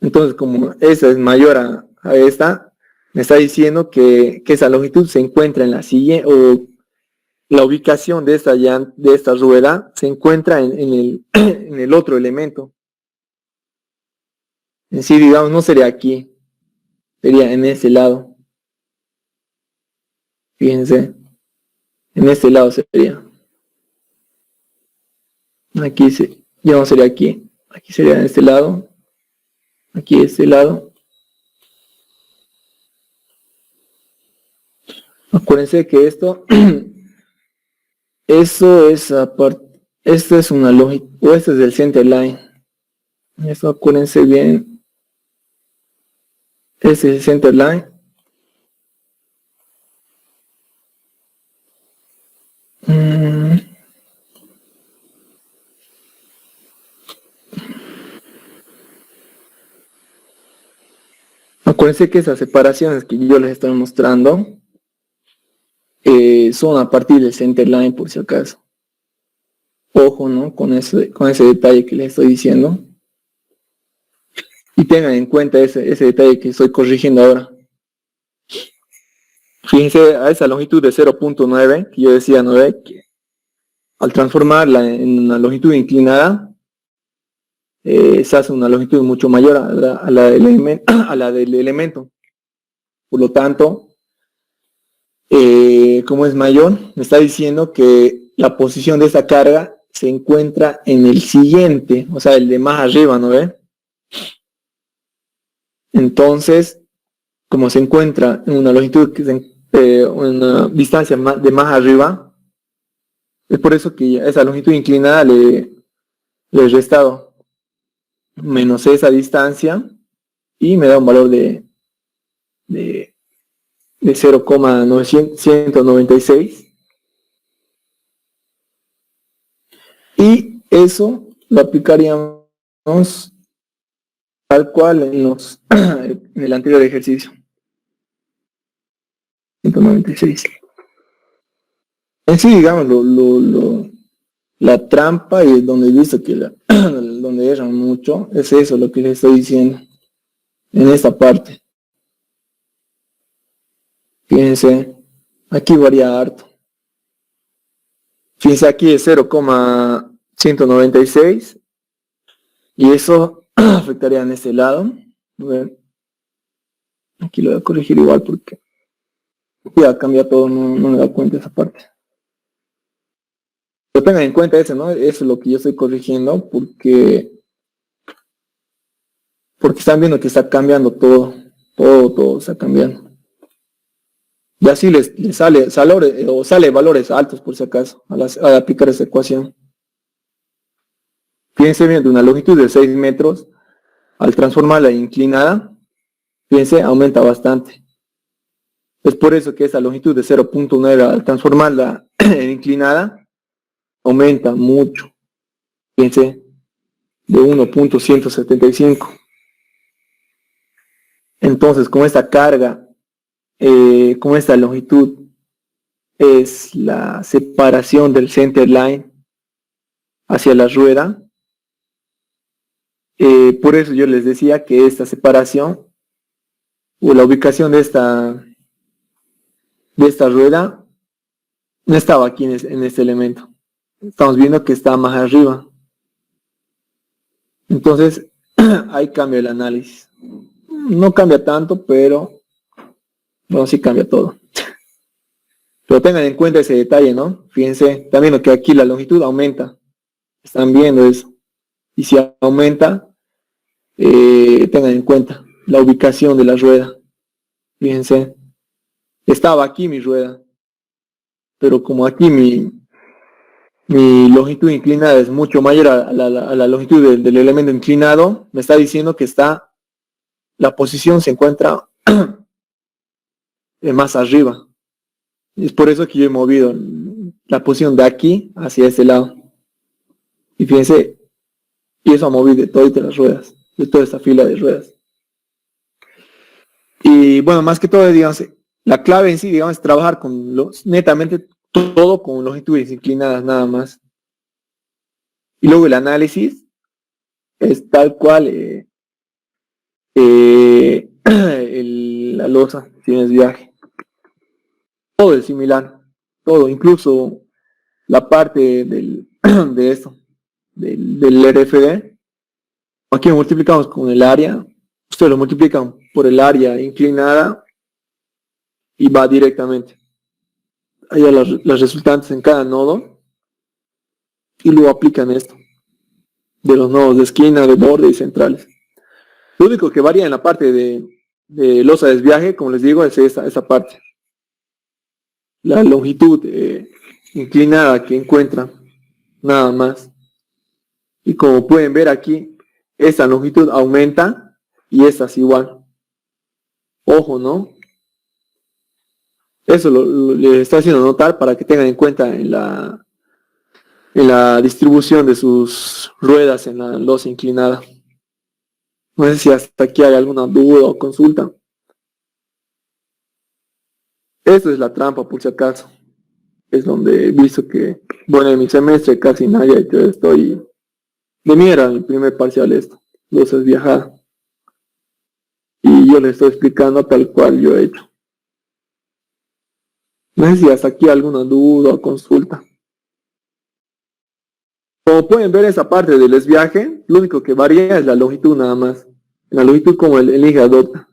Entonces, como esa es mayor a esta, me está diciendo que esa longitud se encuentra en la siguiente, o la ubicación de esta rueda se encuentra en el otro elemento. En sí, digamos, no sería aquí, sería en ese lado. Fíjense, en este lado sería. Aquí ya no sería aquí, aquí sería en este lado. Aquí este lado. Acuérdense que esto, eso es aparte, esto es una lógica, o este es el center line. Eso acuérdense bien. Este es el center line. Acuérdense que esas separaciones que yo les estoy mostrando son a partir del center line, por si acaso. Ojo, ¿no? Con ese detalle que les estoy diciendo. Y tengan en cuenta ese detalle que estoy corrigiendo ahora. Fíjense a esa longitud de 0.9, que yo decía, ¿no ve? Que al transformarla en una longitud inclinada, se hace una longitud mucho mayor a la del elemento. Por lo tanto, como es mayor, me está diciendo que la posición de esa carga se encuentra en el siguiente, o sea, el de más arriba, ¿no ve? Entonces, como se encuentra en una longitud que una distancia de más arriba, es por eso que esa longitud inclinada le he restado menos esa distancia y me da un valor de 0,996, y eso lo aplicaríamos tal cual en el anterior ejercicio. 196. En sí, digamos, la trampa, y donde he visto que donde erran mucho, es eso lo que les estoy diciendo en esta parte. Fíjense, aquí varía harto. Fíjense, aquí es 0,196 y eso afectaría en este lado. Aquí lo voy a corregir igual porque ya cambia todo, no me da cuenta esa parte. Pero tengan en cuenta eso, ¿no? Eso es lo que yo estoy corrigiendo porque están viendo que está cambiando todo está cambiando. Y así les sale valores altos por si acaso al aplicar esta ecuación. Fíjense bien, de una longitud de 6 metros, al transformarla inclinada, fíjense, aumenta bastante. Es por eso que esa longitud de 0.9 al transformarla en inclinada, aumenta mucho. Fíjense, de 1.175. Entonces, con esta carga como esta longitud es la separación del center line hacia la rueda, por eso yo les decía que esta separación o la ubicación de esta rueda no estaba aquí en este elemento. Estamos viendo que está más arriba. Entonces, ahí cambia el análisis. No cambia tanto, pero bueno, sí cambia todo. Pero tengan en cuenta ese detalle, ¿no? Fíjense, están viendo que aquí la longitud aumenta. Están viendo eso. Y si aumenta, tengan en cuenta la ubicación de la rueda. Fíjense, estaba aquí mi rueda, pero como aquí mi longitud inclinada es mucho mayor a la longitud del elemento inclinado, me está diciendo que la posición se encuentra más arriba. Y es por eso que yo he movido la posición de aquí hacia este lado. Y fíjense, y eso ha movido de todas las ruedas, de toda esta fila de ruedas. Y bueno, más que todo, digamos, la clave en sí, digamos, es trabajar con netamente todo con longitudes inclinadas nada más. Y luego el análisis es tal cual la losa, si es viaje. Todo es similar, todo, incluso la parte de esto, del RFD. Aquí lo multiplicamos con el área, ustedes lo multiplican por el área inclinada y va directamente allá las resultantes en cada nodo y luego aplican esto de los nodos de esquina, de borde y centrales. Lo único que varía en la parte de losa de desviaje, como les digo, es esa parte, la longitud inclinada que encuentran, nada más. Y como pueden ver aquí, esta longitud aumenta y esta es igual. Ojo, ¿no? Eso le está haciendo notar para que tengan en cuenta en la distribución de sus ruedas en la losa inclinada. No sé si hasta aquí hay alguna duda o consulta. Esto es la trampa, por si acaso. Es donde he visto que, bueno, en mi semestre casi nadie ha hecho esto y de mí era el primer parcial esto, losas viajadas. Y yo les estoy explicando tal cual yo he hecho. No sé si hasta aquí hay alguna duda o consulta. Como pueden ver, esa parte del desviaje, lo único que varía es la longitud nada más. La longitud como el INGE adopta.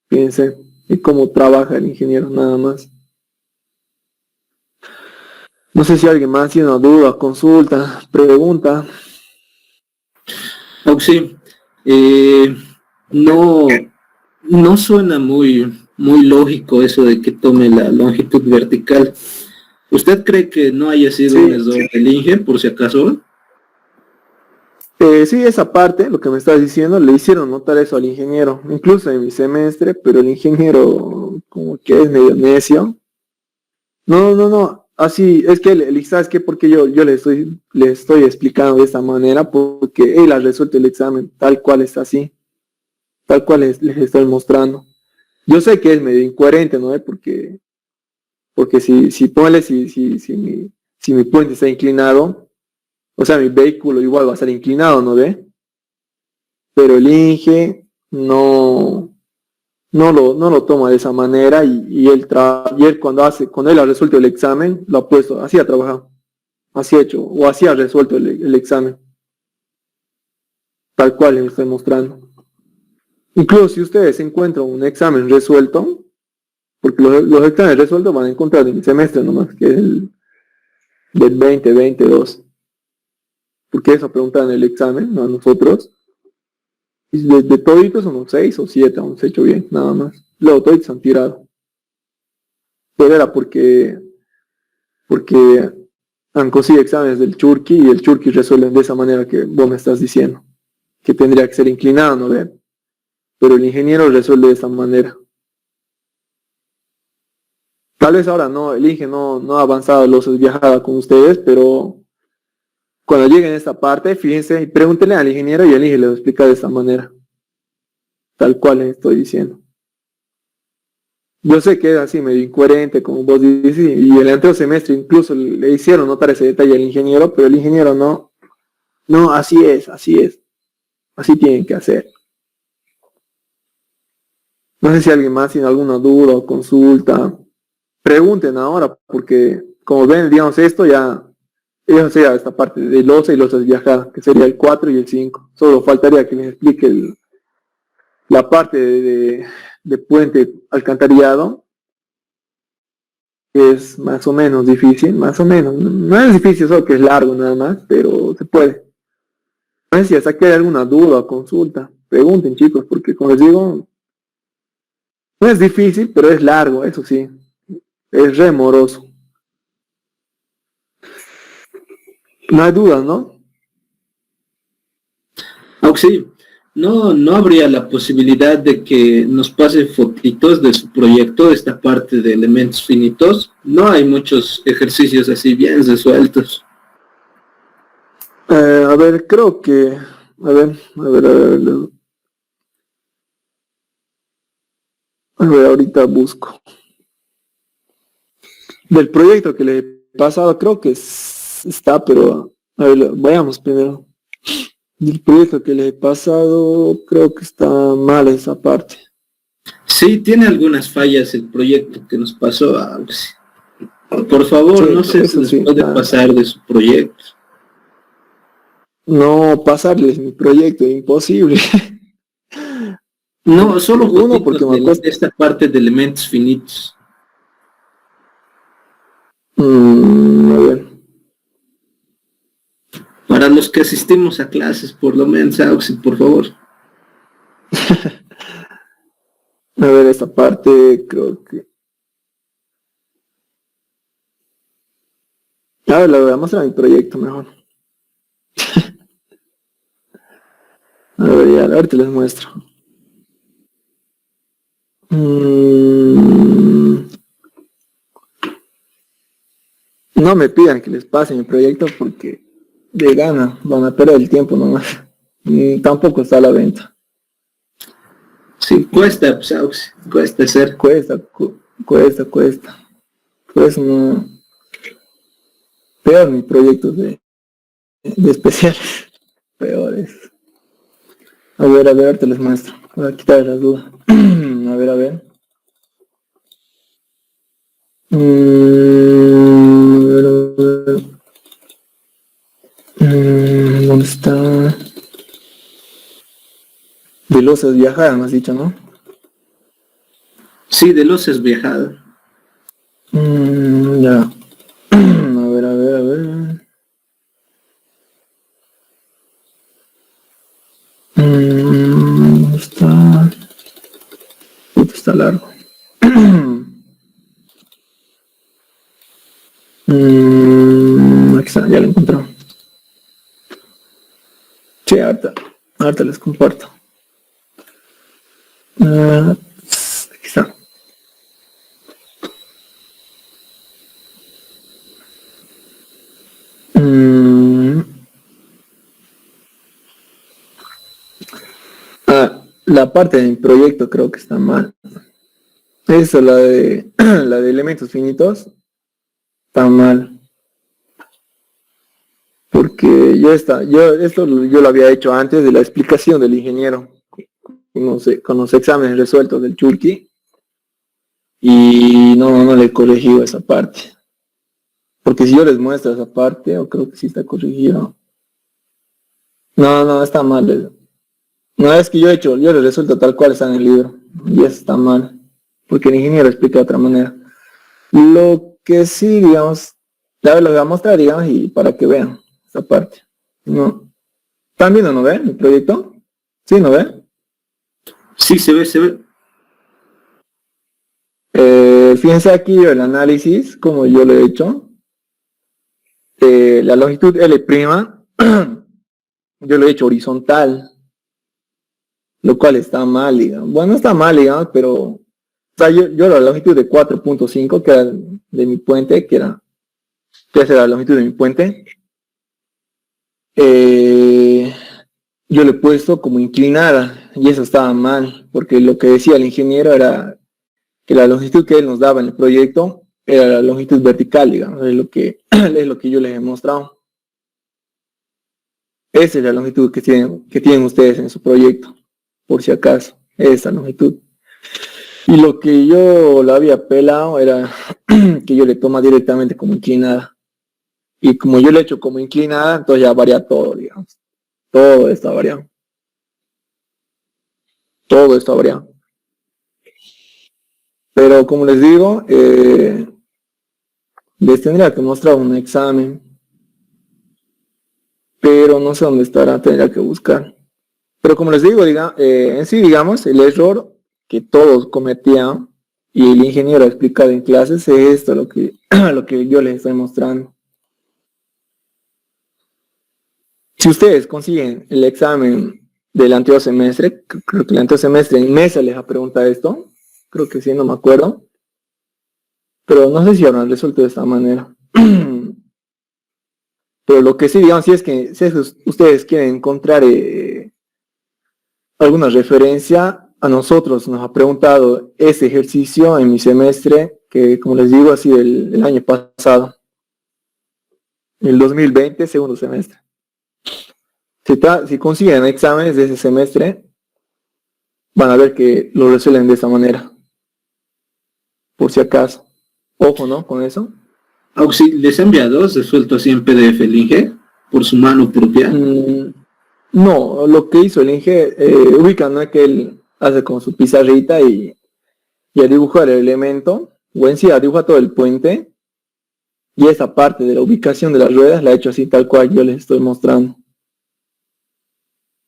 Fíjense, y cómo trabaja el ingeniero nada más. No sé si alguien más tiene una duda, consulta, pregunta. Sí, no suena muy lógico eso de que tome la longitud vertical. ¿Usted cree que no haya sido un error del INGE, por si acaso? Sí, esa parte, lo que me estás diciendo, le hicieron notar eso al ingeniero, incluso en mi semestre, pero el ingeniero como que es medio necio. No, así, es que, ¿sabes qué? Porque yo le estoy explicando de esta manera, porque él ha resuelto el examen tal cual está así, tal cual les estoy mostrando. Yo sé que es medio incoherente, ¿no? Porque si mi puente está inclinado, o sea, mi vehículo igual va a estar inclinado, ¿no ve? Pero el INGE no lo toma de esa manera y él cuando él ha resuelto el examen, lo ha puesto, así ha trabajado, así ha hecho, o así ha resuelto el examen. Tal cual les estoy mostrando. Incluso si ustedes encuentran un examen resuelto, porque los exámenes resueltos van a encontrar en el semestre nomás, que es el del 2022. Porque eso preguntan en el examen, no a nosotros. Y de toditos unos 6 o 7 hemos hecho bien, nada más. Luego toditos han tirado. Pero era porque han conseguido exámenes del Churki y el Churki resuelven de esa manera que vos me estás diciendo. Que tendría que ser inclinado, ¿no ven? Pero el ingeniero resuelve de esa manera. Tal vez ahora no, el INGE no ha avanzado los viajadas con ustedes, pero cuando lleguen a esta parte, fíjense y pregúntenle al ingeniero y el INGE le va a explicar de esta manera. Tal cual les estoy diciendo. Yo sé que es así medio incoherente, como vos dices, y el anterior semestre incluso le hicieron notar ese detalle al ingeniero, pero el ingeniero no, así es, así tienen que hacer. No sé si alguien más tiene alguna duda o consulta, pregunten ahora, porque como ven, digamos, esto ya esta parte de losa y losas viajadas, que sería el 4 y el 5. Solo faltaría que les explique la parte de puente alcantarillado, que es más o menos difícil, más o menos. No es difícil, solo que es largo nada más, pero se puede. No sé si hasta que hay alguna duda o consulta, pregunten chicos, porque como les digo, no es difícil, pero es largo, eso sí. Es remoroso. No hay dudas, ¿no? Sí, no habría la posibilidad de que nos pase fotitos de su proyecto, de esta parte de elementos finitos. No hay muchos ejercicios así bien resueltos. A ver, creo que... A ver, ahorita busco. Del proyecto que le he pasado, creo que está, pero... A ver, vayamos primero. Del proyecto que le he pasado, creo que está mal esa parte. Sí, tiene algunas fallas el proyecto que nos pasó. Por favor, Sí, no sé si nos sí, puede pasar de su proyecto. No, pasarles mi proyecto, imposible. No, solo Uno, porque me de esta parte de elementos finitos. A ver. Para los que asistimos a clases, por lo menos, Auxi, por favor. A ver, esta parte creo que... A ver, la voy a mostrar mi proyecto mejor. A ver, ya, ahorita les muestro. No me pidan que les pase mi proyecto porque de gana van a perder el tiempo nomás. Tampoco está a la venta. Sí, cuesta, pues, Auxi, cuesta ser. Cuesta. Por eso no... Peor mi proyecto de especiales. Peores. A ver, ahorita les muestro. Para quitar las dudas. A ver. ¿Dónde está? De losas viajadas, me has dicho, ¿no? Sí, de losas viajadas. Ya. A ver. ¿Dónde está? Está largo. Aquí está, ya lo encontré. Sí, ahorita les comparto. Aquí está. La parte del proyecto creo que está mal. Eso, la de elementos finitos, está mal. Porque esto yo lo había hecho antes de la explicación del ingeniero, no sé, con los exámenes resueltos del Chulki, y no le he corregido esa parte. Porque si yo les muestro esa parte, o creo que sí está corregido. No, está mal. No, es que yo le resuelto tal cual está en el libro, y eso está mal, porque el ingeniero explica de otra manera. Lo que sí, digamos, ya lo voy a mostrar, digamos, y para que vean esa parte. No. ¿Están viendo, no ven, el proyecto? ¿Sí, no ven? Sí, se ve. Fíjense aquí el análisis, como yo lo he hecho. La longitud L', yo lo he hecho horizontal, lo cual está mal, digamos. Bueno, está mal, digamos, pero... O sea, yo la longitud de 4.5, que era de mi puente, que era la longitud de mi puente, yo le he puesto como inclinada, y eso estaba mal, porque lo que decía el ingeniero era que la longitud que él nos daba en el proyecto era la longitud vertical, digamos, es lo que yo les he mostrado. Esa es la longitud que tienen ustedes en su proyecto, por si acaso, esa longitud. Y lo que yo la había pelado era que yo le toma directamente como inclinada. Y como yo le he hecho como inclinada, entonces ya varía todo, digamos. Todo está variado. Todo está variado. Pero como les digo, les tendría que mostrar un examen. Pero no sé dónde estará, tendría que buscar. Pero como les digo, en sí, digamos, el error que todos cometían y el ingeniero ha explicado en clases es esto, lo que yo les estoy mostrando. Si ustedes consiguen el examen del anterior semestre, creo que el anterior semestre en mesa les ha preguntado esto, creo que sí, no me acuerdo, pero no sé si habrán resuelto de esta manera. Pero lo que sí, digamos, si es que ustedes quieren encontrar alguna referencia, a nosotros nos ha preguntado ese ejercicio en mi semestre, que como les digo, ha sido el año pasado, el 2020, segundo semestre. Si consiguen exámenes de ese semestre, van a ver que lo resuelven de esa manera, por si acaso. Ojo, ¿no? Con eso. ¿Les ha enviado resuelto así en PDF el Inge por su mano propia? No, lo que hizo el Inge, ubica, ¿no? Es que él hace con su pizarrita y a dibujar el elemento, o en sí a dibujar todo el puente, y esa parte de la ubicación de las ruedas la ha hecho así tal cual yo les estoy mostrando.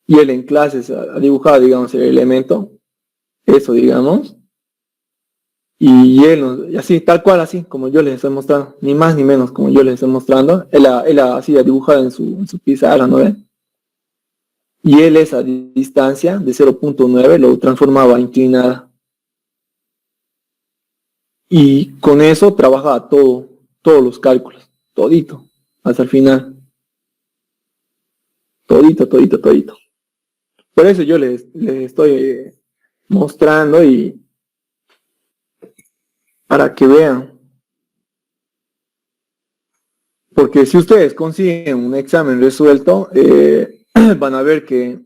Y él en clases ha dibujado, digamos, el elemento, eso, digamos, y él, así, tal cual, así, como yo les estoy mostrando, ni más ni menos como yo les estoy mostrando, él así ha dibujado en su pizarra, ¿no ven? Y él esa distancia de 0.9 lo transformaba inclinada. Y con eso trabajaba todos los cálculos, todito, hasta el final. Todito. Por eso yo les estoy mostrando y para que vean. Porque si ustedes consiguen un examen resuelto, van a ver que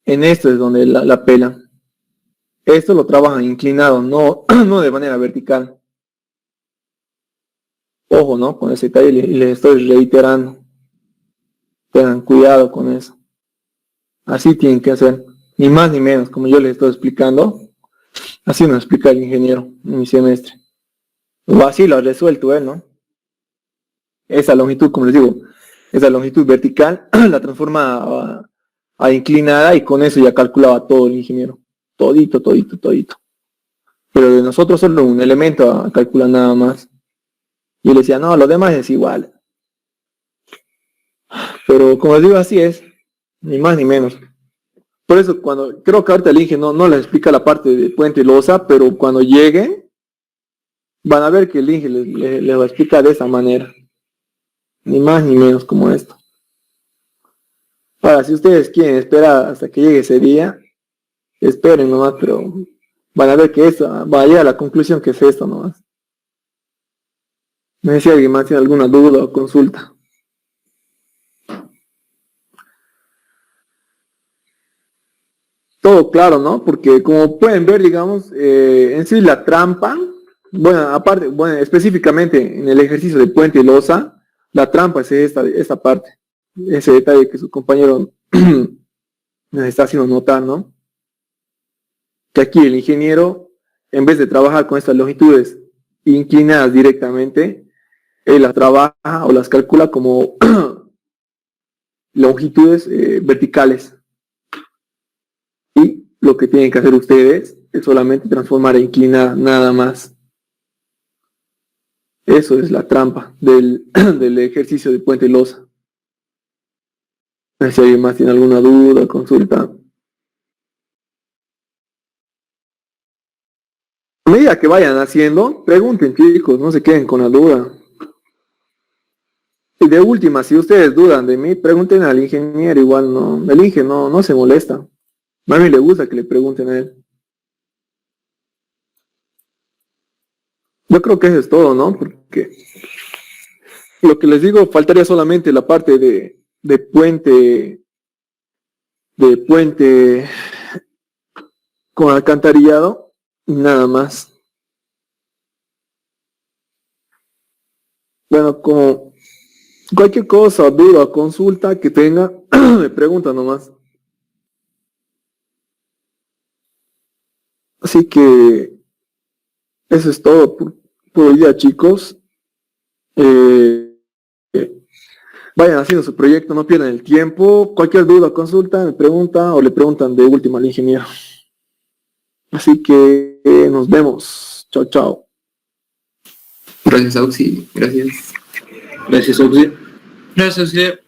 en esto es donde la pelan. Esto lo trabajan inclinado, no de manera vertical. Ojo, ¿no? Con ese detalle les estoy reiterando. Tengan cuidado con eso. Así tienen que hacer, ni más ni menos, como yo les estoy explicando. Así nos explica el ingeniero en mi semestre. O así lo ha resuelto él, ¿no? Esa longitud, como les digo, esa longitud vertical la transforma a inclinada y con eso ya calculaba todo el ingeniero. Todito. Pero de nosotros solo un elemento a calcular nada más. Y él decía, no, lo demás es igual. Pero como les digo, así es. Ni más ni menos. Por eso creo que ahorita el ingeniero no les explica la parte de puente y losa, pero cuando lleguen, van a ver que el ingeniero les va a explicar de esa manera. Ni más ni menos como esto. Ahora, si ustedes quieren esperar hasta que llegue ese día, esperen nomás, pero van a ver que eso va a llegar a la conclusión que es esto nomás. No sé si alguien más tiene alguna duda o consulta. Todo claro, ¿no? Porque como pueden ver, digamos, en sí la trampa, específicamente en el ejercicio de puente y losa, la trampa es esta parte, ese detalle que su compañero nos está haciendo notar, ¿no? Que aquí el ingeniero, en vez de trabajar con estas longitudes inclinadas directamente, él las trabaja o las calcula como longitudes verticales. Y lo que tienen que hacer ustedes es solamente transformar a inclinada, nada más. Eso es la trampa del ejercicio de puente y losa. Si alguien más tiene alguna duda, consulta. A medida que vayan haciendo, pregunten, chicos, no se queden con la duda. Y de última, si ustedes dudan de mí, pregunten al ingeniero, igual no, el ingeniero no se molesta. A mí le gusta que le pregunten a él. Yo creo que eso es todo, ¿no? Porque lo que les digo, faltaría solamente la parte de puente con alcantarillado y nada más. Bueno, como cualquier cosa, duda, consulta que tenga, me pregunta nomás. Así que eso es todo por hoy día, chicos. Vayan haciendo su proyecto, no pierdan el tiempo. Cualquier duda, consulta, me pregunta o le preguntan de última al ingeniero. Así que nos vemos. Chao, chao. Gracias, Auxi. Gracias. Gracias, Auxi. Gracias,